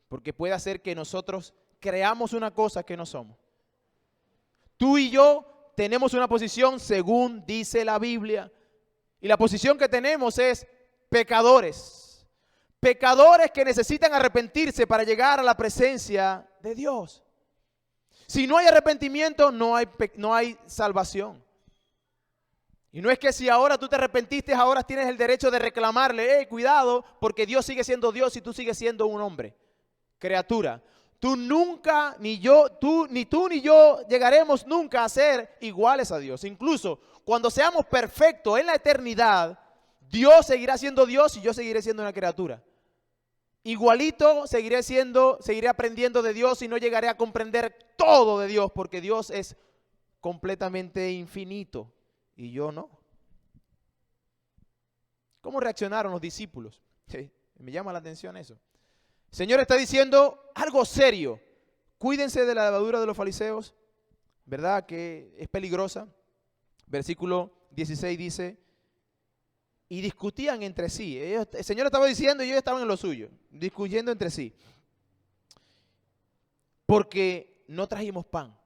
Porque puede hacer que nosotros creamos una cosa que no somos. Tú y yo tenemos una posición según dice la Biblia. Y la posición que tenemos es pecadores. Pecadores que necesitan arrepentirse para llegar a la presencia de Dios. Si no hay arrepentimiento, no hay salvación. Y no es que si ahora tú te arrepentiste, ahora tienes el derecho de reclamarle, cuidado, porque Dios sigue siendo Dios y tú sigues siendo un hombre, criatura. Tú nunca, ni tú ni yo llegaremos nunca a ser iguales a Dios. Incluso cuando seamos perfectos en la eternidad, Dios seguirá siendo Dios y yo seguiré siendo una criatura. Igualito seguiré aprendiendo de Dios y no llegaré a comprender todo de Dios, porque Dios es completamente infinito y yo no. ¿Cómo reaccionaron los discípulos? Me llama la atención eso. El Señor está diciendo algo serio. Cuídense de la levadura de los fariseos, ¿verdad? Que es peligrosa. Versículo 16 dice, y discutían entre sí. El Señor estaba diciendo y ellos estaban en lo suyo, discutiendo entre sí. Porque no trajimos pan.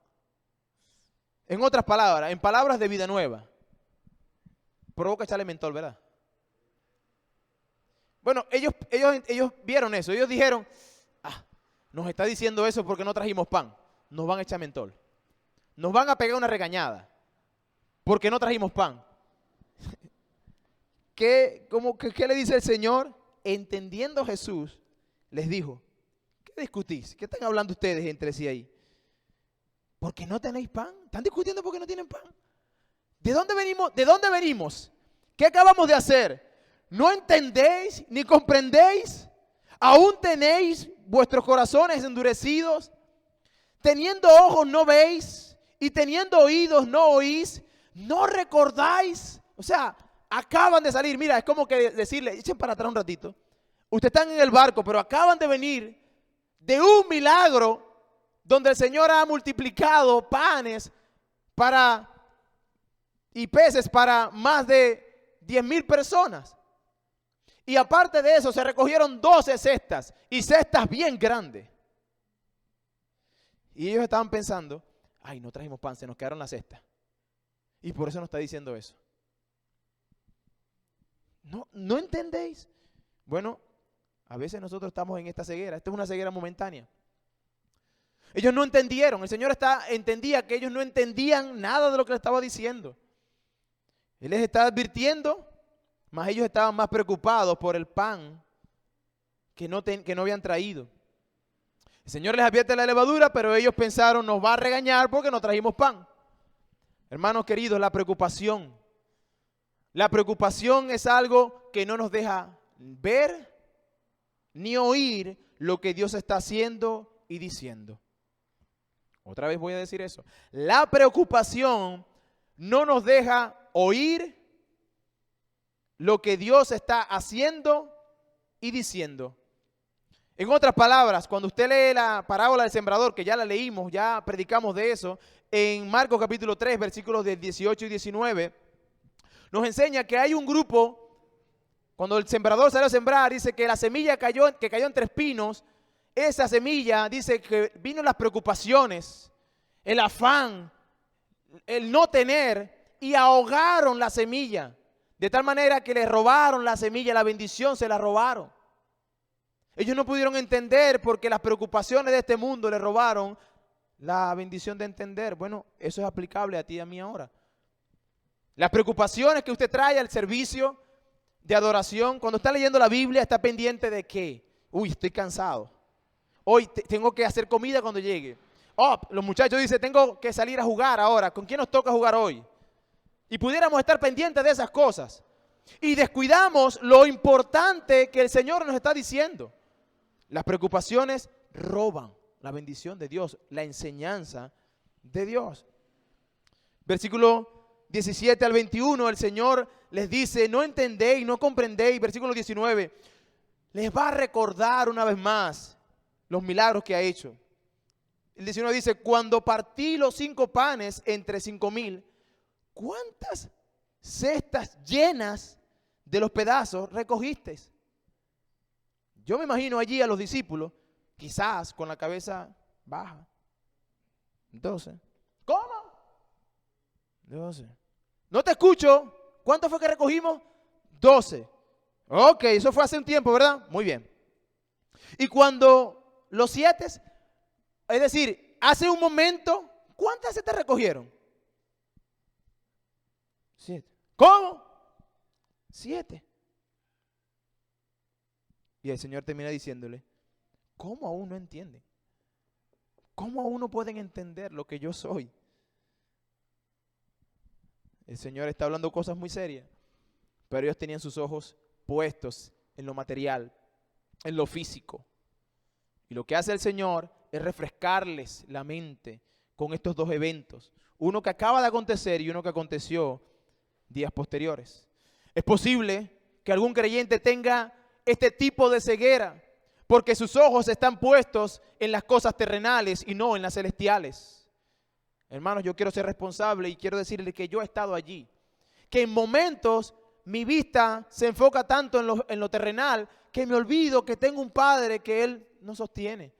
En otras palabras, en palabras de Vida Nueva, provoca echarle mentol, ¿verdad? Bueno, ellos vieron eso. Ellos dijeron, nos está diciendo eso porque no trajimos pan. Nos van a echar mentol. Nos van a pegar una regañada porque no trajimos pan. ¿Qué le dice el Señor? Entendiendo Jesús, les dijo, ¿qué discutís? ¿Qué están hablando ustedes entre sí ahí? ¿Porque no tenéis pan? ¿Están discutiendo porque no tienen pan? ¿De dónde venimos? ¿De dónde venimos? ¿Qué acabamos de hacer? ¿No entendéis ni comprendéis? ¿Aún tenéis vuestros corazones endurecidos? Teniendo ojos no veis y teniendo oídos no oís. ¿No recordáis? O sea, acaban de salir. Mira, es como que decirle, echen para atrás un ratito. Ustedes están en el barco, pero acaban de venir de un milagro donde el Señor ha multiplicado panes y peces para más de 10,000 personas. Y aparte de eso, se recogieron 12 cestas y cestas bien grandes. Y ellos estaban pensando, no trajimos pan, se nos quedaron las cestas. Y por eso nos está diciendo eso. ¿No entendéis? Bueno, a veces nosotros estamos en esta ceguera. Esta es una ceguera momentánea. Ellos no entendieron. El Señor entendía que ellos no entendían nada de lo que le estaba diciendo. Él les está advirtiendo, mas ellos estaban más preocupados por el pan que no habían traído. El Señor les advierte la levadura, pero ellos pensaron, nos va a regañar porque no trajimos pan. Hermanos queridos, la preocupación es algo que no nos deja ver ni oír lo que Dios está haciendo y diciendo. Otra vez voy a decir eso. La preocupación no nos deja oír lo que Dios está haciendo y diciendo. En otras palabras, cuando usted lee la parábola del sembrador, que ya la leímos, ya predicamos de eso, en Marcos capítulo 3, versículos del 18 y 19, nos enseña que hay un grupo, cuando el sembrador salió a sembrar, dice que la semilla que cayó entre espinos, esa semilla dice que vino las preocupaciones, el afán, el no tener, y ahogaron la semilla, de tal manera que le robaron la semilla, la bendición se la robaron. Ellos no pudieron entender porque las preocupaciones de este mundo le robaron la bendición de entender. Bueno, eso es aplicable a ti y a mí ahora. Las preocupaciones que usted trae al servicio de adoración, cuando está leyendo la Biblia, está pendiente de qué. Uy, estoy cansado. Hoy tengo que hacer comida cuando llegue. Oh, los muchachos dicen, tengo que salir a jugar ahora. ¿Con quién nos toca jugar hoy? Y pudiéramos estar pendientes de esas cosas. Y descuidamos lo importante que el Señor nos está diciendo. Las preocupaciones roban la bendición de Dios, la enseñanza de Dios. Versículo 17 al 21, el Señor les dice, no entendéis, no comprendéis. Versículo 19, les va a recordar una vez más los milagros que ha hecho. El 19 dice, cuando partí los 5 panes entre 5,000, ¿cuántas cestas llenas de los pedazos recogisteis? Yo me imagino allí a los discípulos, quizás con la cabeza baja. 12. ¿Cómo? 12. No te escucho. ¿Cuánto fue que recogimos? 12. Ok, eso fue hace un tiempo, ¿verdad? Muy bien. Y cuando los 7, es decir, hace un momento, ¿cuántas se te recogieron? 7. ¿Cómo? 7. Y el Señor termina diciéndole, ¿cómo aún no entienden? ¿Cómo aún no pueden entender lo que yo soy? El Señor está hablando cosas muy serias, pero ellos tenían sus ojos puestos en lo material, en lo físico. Y lo que hace el Señor es refrescarles la mente con estos 2 eventos. Uno que acaba de acontecer y uno que aconteció días posteriores. Es posible que algún creyente tenga este tipo de ceguera, porque sus ojos están puestos en las cosas terrenales y no en las celestiales. Hermanos, yo quiero ser responsable y quiero decirles que yo he estado allí, que en momentos mi vista se enfoca tanto en lo terrenal que me olvido que tengo un Padre que Él nos sostiene,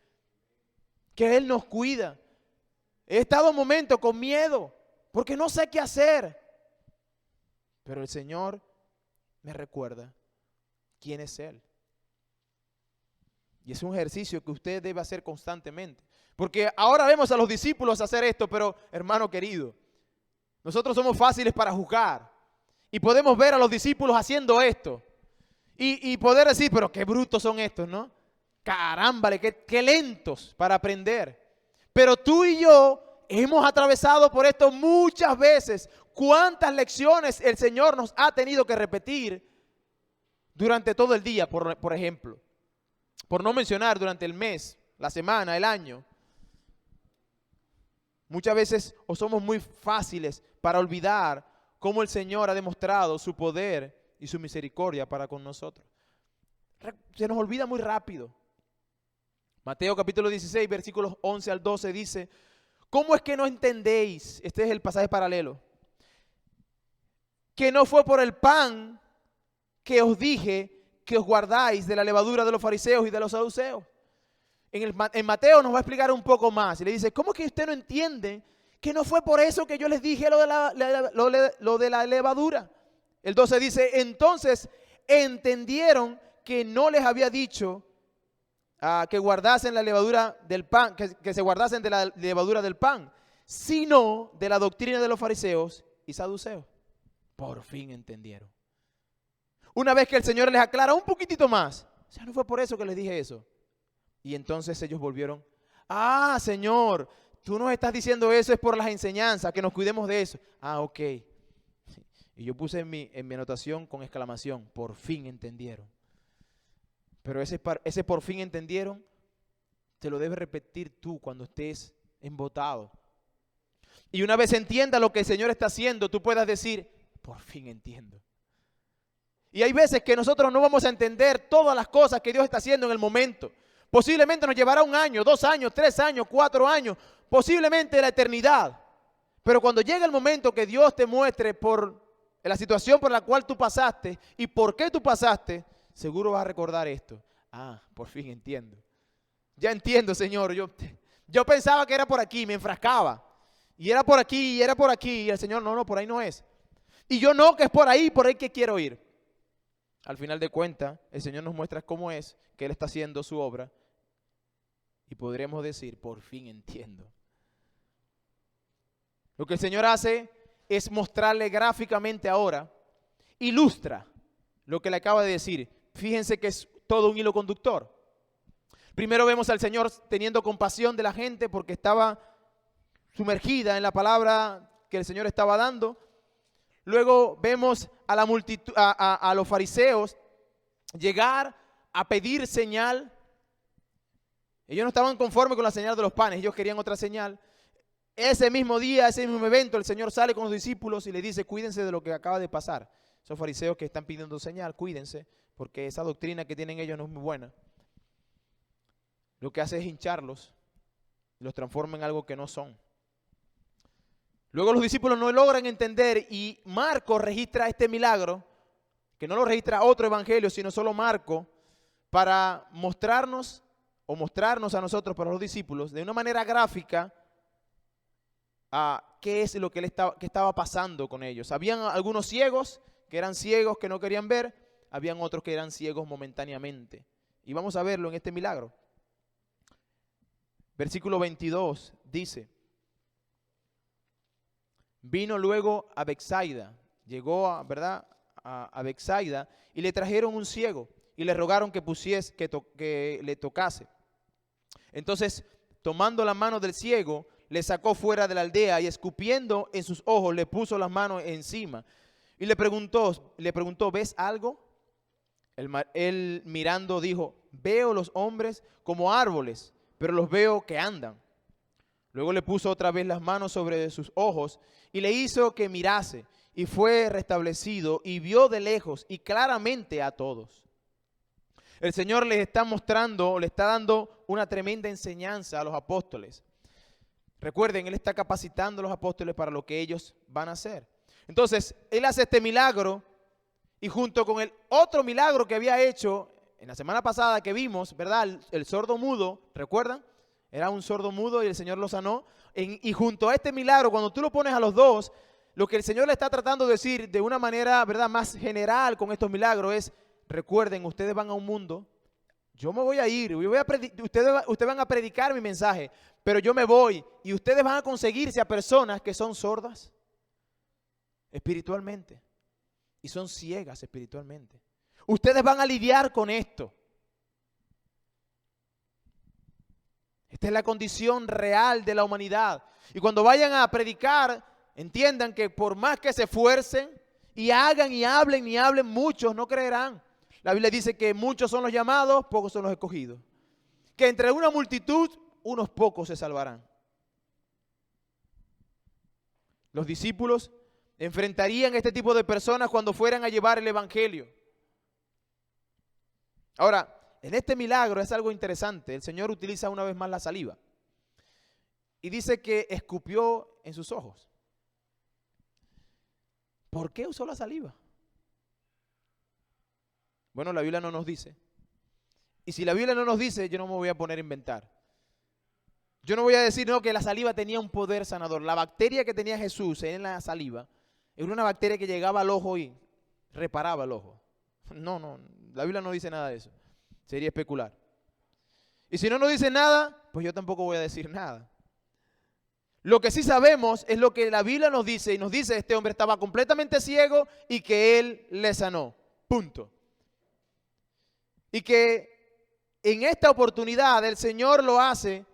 que Él nos cuida. He estado en momentos con miedo porque no sé qué hacer, pero el Señor me recuerda quién es Él. Y es un ejercicio que usted debe hacer constantemente. Porque ahora vemos a los discípulos hacer esto, pero hermano querido, nosotros somos fáciles para juzgar. Y podemos ver a los discípulos haciendo esto. Y poder decir, pero qué brutos son estos, ¿no? Caramba, qué lentos para aprender. Pero tú y yo hemos atravesado por esto muchas veces. ¿Cuántas lecciones el Señor nos ha tenido que repetir durante todo el día, por ejemplo? Por no mencionar durante el mes, la semana, el año. Muchas veces o somos muy fáciles para olvidar cómo el Señor ha demostrado su poder y su misericordia para con nosotros. Se nos olvida muy rápido. Mateo capítulo 16, versículos 11 al 12 dice, ¿cómo es que no entendéis? Este es el pasaje paralelo. Que no fue por el pan que os dije que os guardáis de la levadura de los fariseos y de los saduceos. En Mateo nos va a explicar un poco más. Y le dice, ¿cómo que usted no entiende que no fue por eso que yo les dije lo de la levadura? El 12 dice, entonces entendieron que no les había dicho que guardasen la levadura del pan, que se guardasen de la levadura del pan, sino de la doctrina de los fariseos y saduceos. Por fin entendieron. Una vez que el Señor les aclara un poquitito más, o sea, no fue por eso que les dije eso. Y entonces ellos volvieron, Señor, tú nos estás diciendo eso es por las enseñanzas, que nos cuidemos de eso. Ok. Y yo puse en mi anotación con exclamación, por fin entendieron. Pero ese por fin entendieron, te lo debes repetir tú cuando estés embotado. Y una vez entienda lo que el Señor está haciendo, tú puedas decir, por fin entiendo. Y hay veces que nosotros no vamos a entender todas las cosas que Dios está haciendo en el momento. Posiblemente nos llevará 1 año, 2 años, 3 años, 4 años, posiblemente la eternidad. Pero cuando llega el momento que Dios te muestre por la situación por la cual tú pasaste y por qué tú pasaste, seguro vas a recordar esto. Ah, por fin entiendo. Ya entiendo, Señor. Yo pensaba que era por aquí, me enfrascaba. Y era por aquí, y era por aquí. Y el Señor, no, por ahí no es. Y yo no, que es por ahí que quiero ir. Al final de cuentas, el Señor nos muestra cómo es que Él está haciendo su obra. Y podremos decir, por fin entiendo. Lo que el Señor hace es mostrarle gráficamente ahora, ilustra lo que le acaba de decir. Fíjense que es todo un hilo conductor. Primero vemos al Señor teniendo compasión de la gente porque estaba sumergida en la palabra que el Señor estaba dando. Luego vemos a la multitud, a los fariseos llegar a pedir señal. Ellos no estaban conformes con la señal de los panes, ellos querían otra señal. Ese mismo día, ese mismo evento, el Señor sale con los discípulos y le dice, cuídense de lo que acaba de pasar. Esos fariseos que están pidiendo señal, cuídense, porque esa doctrina que tienen ellos no es muy buena. Lo que hace es hincharlos, los transforma en algo que no son. Luego los discípulos no logran entender y Marcos registra este milagro, que no lo registra otro evangelio, sino solo Marcos, para mostrarnos a nosotros, para los discípulos, de una manera gráfica, qué es lo que estaba pasando con ellos. Habían algunos ciegos, que eran ciegos que no querían ver, habían otros que eran ciegos momentáneamente. Y vamos a verlo en este milagro. Versículo 22 dice, vino luego a Betsaida, llegó a Betsaida y le trajeron un ciego y le rogaron que le tocase. Entonces, tomando la mano del ciego, le sacó fuera de la aldea y escupiendo en sus ojos le puso las manos encima y le preguntó, ¿ves algo? Él mirando dijo, veo los hombres como árboles, pero los veo que andan. Luego le puso otra vez las manos sobre sus ojos y le hizo que mirase y fue restablecido y vio de lejos y claramente a todos. El Señor les está mostrando, le está dando una tremenda enseñanza a los apóstoles. Recuerden, Él está capacitando a los apóstoles para lo que ellos van a hacer. Entonces, Él hace este milagro y junto con el otro milagro que había hecho en la semana pasada que vimos, ¿verdad? El sordo mudo, ¿recuerdan? Era un sordo mudo y el Señor lo sanó. Y junto a este milagro, cuando tú lo pones a los dos, lo que el Señor le está tratando de decir de una manera, ¿verdad?, más general con estos milagros es, recuerden, ustedes van a un mundo, yo me voy a ir, ustedes van a predicar mi mensaje, pero yo me voy y ustedes van a conseguirse a personas que son sordas espiritualmente y son ciegas espiritualmente. Ustedes van a lidiar con esto. Esta es la condición real de la humanidad. Y cuando vayan a predicar, entiendan que por más que se esfuercen y hagan y hablen, muchos no creerán. La Biblia dice que muchos son los llamados, pocos son los escogidos. Que entre una multitud, unos pocos se salvarán. Los discípulos enfrentarían a este tipo de personas cuando fueran a llevar el evangelio. Ahora, en este milagro es algo interesante. El Señor utiliza una vez más la saliva. Y dice que escupió en sus ojos. ¿Por qué usó la saliva? Bueno, la Biblia no nos dice. Y si la Biblia no nos dice, yo no me voy a poner a inventar. Yo no voy a decir no, que la saliva tenía un poder sanador. La bacteria que tenía Jesús en la saliva era una bacteria que llegaba al ojo y reparaba el ojo. No, la Biblia no dice nada de eso. Sería especular. Y si no nos dice nada, pues yo tampoco voy a decir nada. Lo que sí sabemos es lo que la Biblia nos dice, y nos dice este hombre estaba completamente ciego y que Él le sanó. Punto. Y que en esta oportunidad el Señor lo hace,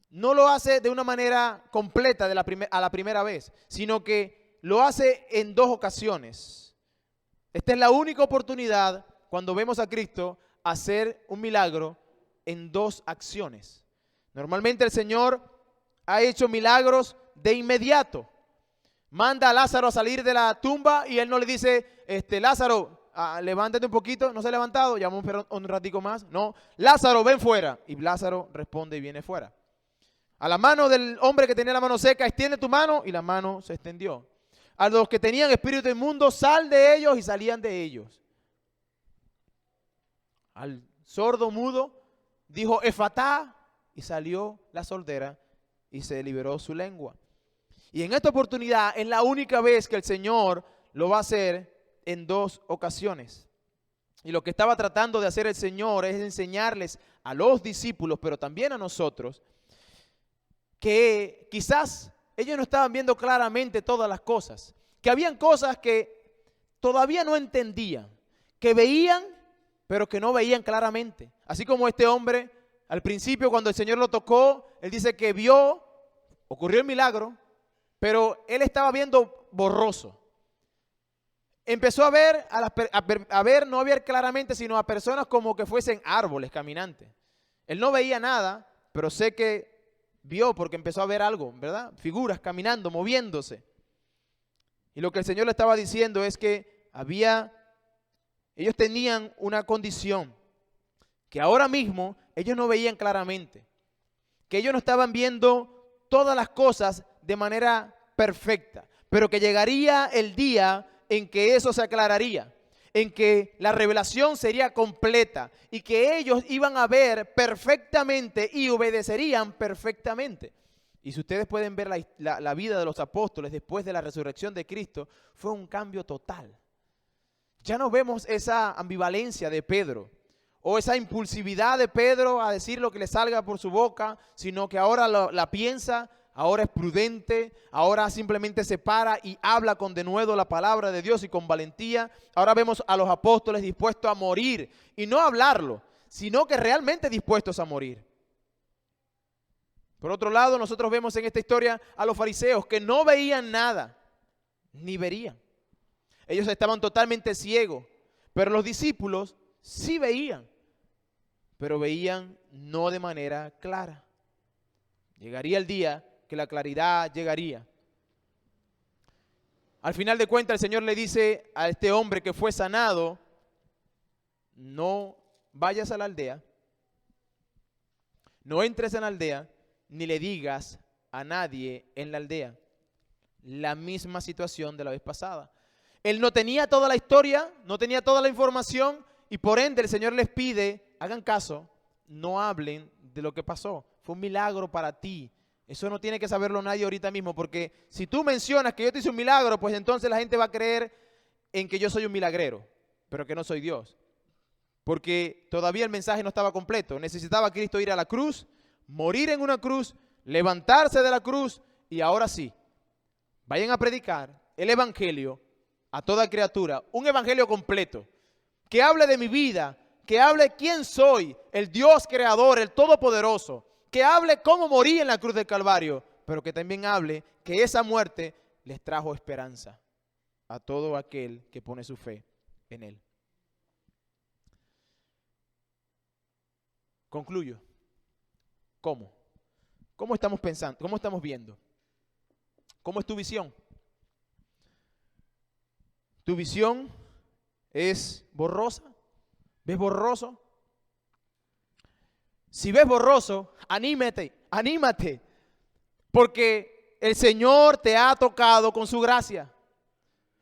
no lo hace de una manera completa a la primera vez, sino que lo hace en 2 ocasiones. Esta es la única oportunidad cuando vemos a Cristo hacer un milagro en 2 acciones. Normalmente el Señor ha hecho milagros de inmediato. Manda a Lázaro a salir de la tumba y Él no le dice, Lázaro, levántate un poquito, no se ha levantado, llama un ratico más. No, Lázaro, ven fuera. Y Lázaro responde y viene fuera. A la mano del hombre que tenía la mano seca, extiende tu mano, y la mano se extendió. A los que tenían espíritu inmundo, sal de ellos, y salían de ellos. Al sordo mudo dijo Efatá, y salió la sordera y se liberó su lengua. Y en esta oportunidad es la única vez que el Señor lo va a hacer en 2 ocasiones. Y lo que estaba tratando de hacer el Señor es enseñarles a los discípulos, pero también a nosotros, que quizás ellos no estaban viendo claramente todas las cosas, que habían cosas que todavía no entendían, que veían, pero que no veían claramente. Así como este hombre, al principio cuando el Señor lo tocó, él dice que vio, ocurrió el milagro, pero él estaba viendo borroso. Empezó a ver, no a ver claramente, sino a personas como que fuesen árboles caminantes. Él no veía nada, pero sé que vio porque empezó a ver algo, ¿verdad? Figuras caminando, moviéndose. Y lo que el Señor le estaba diciendo es que ellos tenían una condición que ahora mismo ellos no veían claramente, que ellos no estaban viendo todas las cosas de manera perfecta, pero que llegaría el día en que eso se aclararía, en que la revelación sería completa y que ellos iban a ver perfectamente y obedecerían perfectamente. Y si ustedes pueden ver la vida de los apóstoles después de la resurrección de Cristo, fue un cambio total. Ya no vemos esa ambivalencia de Pedro o esa impulsividad de Pedro a decir lo que le salga por su boca, sino que ahora la piensa, ahora es prudente, ahora simplemente se para y habla con denuedo la palabra de Dios y con valentía. Ahora vemos a los apóstoles dispuestos a morir y no a hablarlo, sino que realmente dispuestos a morir. Por otro lado, nosotros vemos en esta historia a los fariseos que no veían nada, ni verían. Ellos estaban totalmente ciegos, pero los discípulos sí veían, pero veían no de manera clara. Llegaría el día que la claridad llegaría. Al final de cuentas, el Señor le dice a este hombre que fue sanado, no vayas a la aldea, no entres en la aldea, ni le digas a nadie en la aldea. La misma situación de la vez pasada. Él no tenía toda la historia, no tenía toda la información, y por ende el Señor les pide, hagan caso, no hablen de lo que pasó. Fue un milagro para ti. Eso no tiene que saberlo nadie ahorita mismo, porque si tú mencionas que yo te hice un milagro, pues entonces la gente va a creer en que yo soy un milagrero, pero que no soy Dios. Porque todavía el mensaje no estaba completo. Necesitaba Cristo ir a la cruz, morir en una cruz, levantarse de la cruz, y ahora sí, vayan a predicar el evangelio a toda criatura, un evangelio completo, que hable de mi vida, que hable quién soy, el Dios creador, el todopoderoso, que hable cómo morí en la cruz del Calvario, pero que también hable que esa muerte les trajo esperanza a todo aquel que pone su fe en Él. Concluyo. ¿Cómo? ¿Cómo estamos pensando? ¿Cómo estamos viendo? ¿Cómo es tu visión? ¿Tu visión es borrosa? ¿Ves borroso? Si ves borroso, anímate, porque el Señor te ha tocado con su gracia.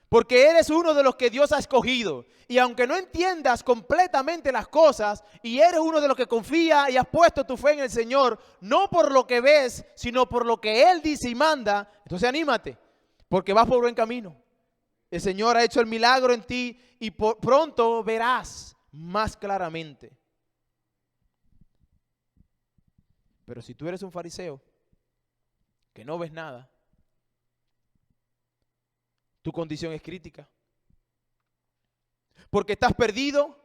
Porque eres uno de los que Dios ha escogido. Y aunque no entiendas completamente las cosas, y eres uno de los que confía y has puesto tu fe en el Señor, no por lo que ves, sino por lo que Él dice y manda, entonces anímate, porque vas por buen camino. El Señor ha hecho el milagro en ti y pronto verás más claramente. Pero si tú eres un fariseo que no ves nada, tu condición es crítica. Porque estás perdido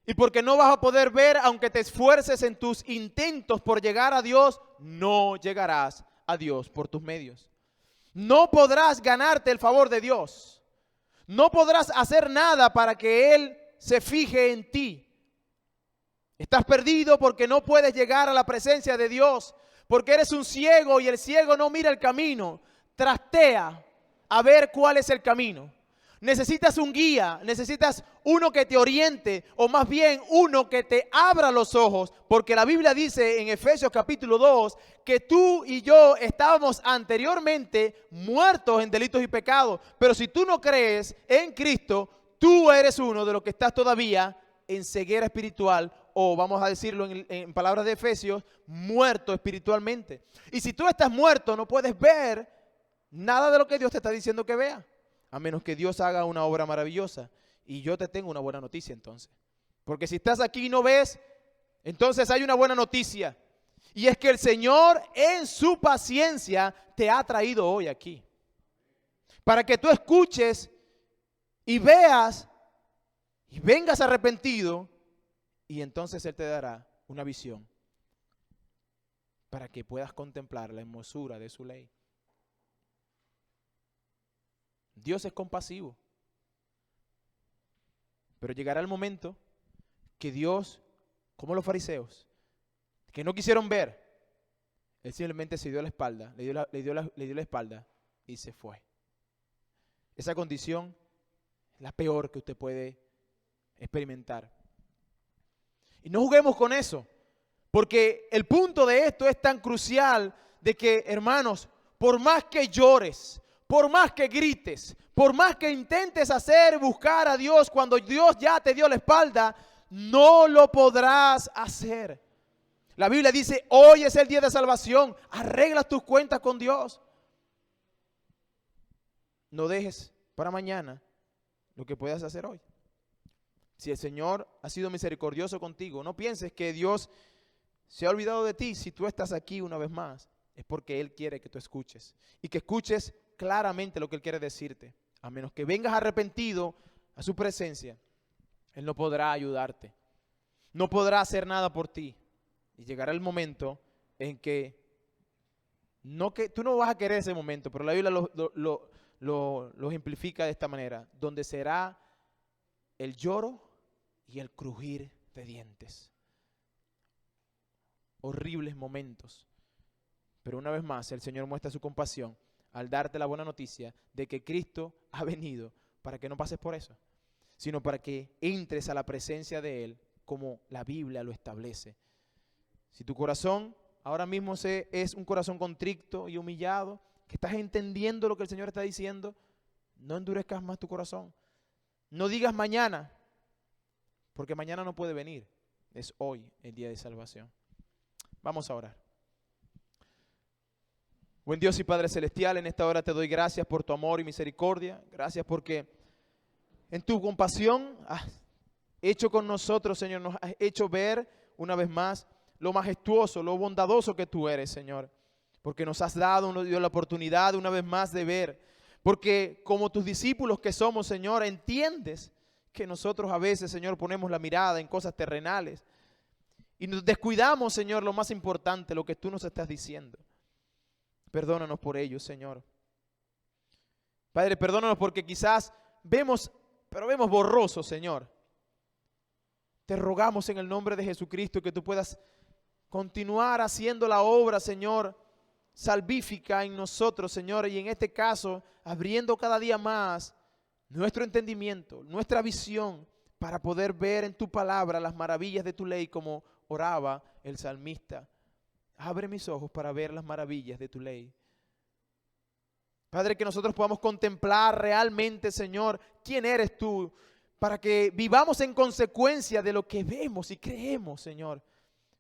y porque no vas a poder ver, aunque te esfuerces en tus intentos por llegar a Dios, no llegarás a Dios por tus medios. No podrás ganarte el favor de Dios. No podrás hacer nada para que Él se fije en ti. Estás perdido porque no puedes llegar a la presencia de Dios, porque eres un ciego y el ciego no mira el camino, trastea a ver cuál es el camino. Necesitas un guía, necesitas uno que te oriente, o más bien uno que te abra los ojos, porque la Biblia dice en Efesios capítulo 2 que tú y yo estábamos anteriormente muertos en delitos y pecados, pero si tú no crees en Cristo, tú eres uno de los que estás todavía en ceguera espiritual, o vamos a decirlo en palabras de Efesios, muerto espiritualmente. Y si tú estás muerto, no puedes ver nada de lo que Dios te está diciendo que vea, a menos que Dios haga una obra maravillosa. Y yo te tengo una buena noticia entonces. Porque si estás aquí y no ves, entonces hay una buena noticia. Y es que el Señor en su paciencia te ha traído hoy aquí. Para que tú escuches y veas y vengas arrepentido, y entonces Él te dará una visión para que puedas contemplar la hermosura de su ley. Dios es compasivo, pero llegará el momento que Dios, como los fariseos, que no quisieron ver, Él simplemente se dio la espalda, le dio la espalda y se fue. Esa condición es la peor que usted puede experimentar. Y no juguemos con eso, porque el punto de esto es tan crucial de que, hermanos, por más que llores, por más que grites, por más que intentes buscar a Dios cuando Dios ya te dio la espalda, no lo podrás hacer. La Biblia dice, hoy es el día de salvación, arregla tus cuentas con Dios. No dejes para mañana lo que puedas hacer hoy. Si el Señor ha sido misericordioso contigo, no pienses que Dios se ha olvidado de ti. Si tú estás aquí una vez más, es porque Él quiere que tú escuches. Y que escuches claramente lo que Él quiere decirte. A menos que vengas arrepentido a su presencia, Él no podrá ayudarte. No podrá hacer nada por ti. Y llegará el momento en que tú no vas a querer ese momento, pero la Biblia lo ejemplifica de esta manera, donde será el lloro y el crujir de dientes. Horribles momentos. Pero una vez más, el Señor muestra su compasión al darte la buena noticia de que Cristo ha venido para que no pases por eso, sino para que entres a la presencia de Él como la Biblia lo establece. Si tu corazón ahora mismo es un corazón contrito y humillado, que estás entendiendo lo que el Señor está diciendo, no endurezcas más tu corazón. No digas mañana, porque mañana no puede venir. Es hoy el día de salvación. Vamos a orar. Buen Dios y Padre Celestial, en esta hora te doy gracias por tu amor y misericordia. Gracias porque en tu compasión has hecho con nosotros, Señor, nos has hecho ver una vez más lo majestuoso, lo bondadoso que tú eres, Señor. Porque nos has dado la oportunidad una vez más de ver. Porque como tus discípulos que somos, Señor, entiendes que nosotros a veces, Señor, ponemos la mirada en cosas terrenales. Y nos descuidamos, Señor, lo más importante, lo que tú nos estás diciendo. Perdónanos por ello, Señor. Padre, perdónanos porque quizás vemos borroso, Señor. Te rogamos en el nombre de Jesucristo que tú puedas continuar haciendo la obra, Señor, salvífica en nosotros, Señor, y en este caso, abriendo cada día más nuestro entendimiento, nuestra visión, para poder ver en tu palabra las maravillas de tu ley, como oraba el salmista. Abre mis ojos para ver las maravillas de tu ley. Padre, que nosotros podamos contemplar realmente, Señor, quién eres tú, para que vivamos en consecuencia de lo que vemos y creemos, Señor.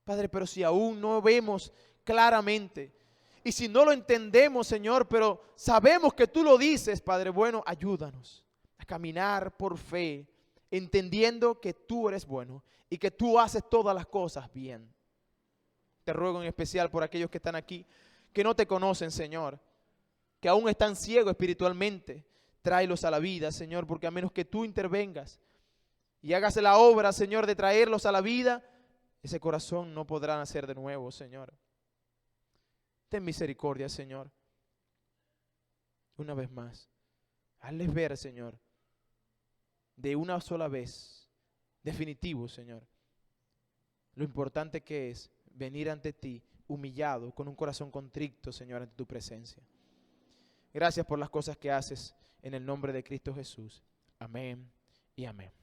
Padre, pero si aún no vemos claramente, y si no lo entendemos, Señor, pero sabemos que tú lo dices, Padre, bueno, ayúdanos a caminar por fe, entendiendo que tú eres bueno y que tú haces todas las cosas bien. Te ruego en especial por aquellos que están aquí, que no te conocen, Señor, que aún están ciegos espiritualmente. Tráelos a la vida, Señor, porque a menos que tú intervengas y hagas la obra, Señor, de traerlos a la vida, ese corazón no podrá nacer de nuevo, Señor. Ten misericordia, Señor. Una vez más, hazles ver, Señor, de una sola vez, definitivo, Señor, lo importante que es venir ante ti humillado, con un corazón contrito, Señor, ante tu presencia. Gracias por las cosas que haces en el nombre de Cristo Jesús. Amén y amén.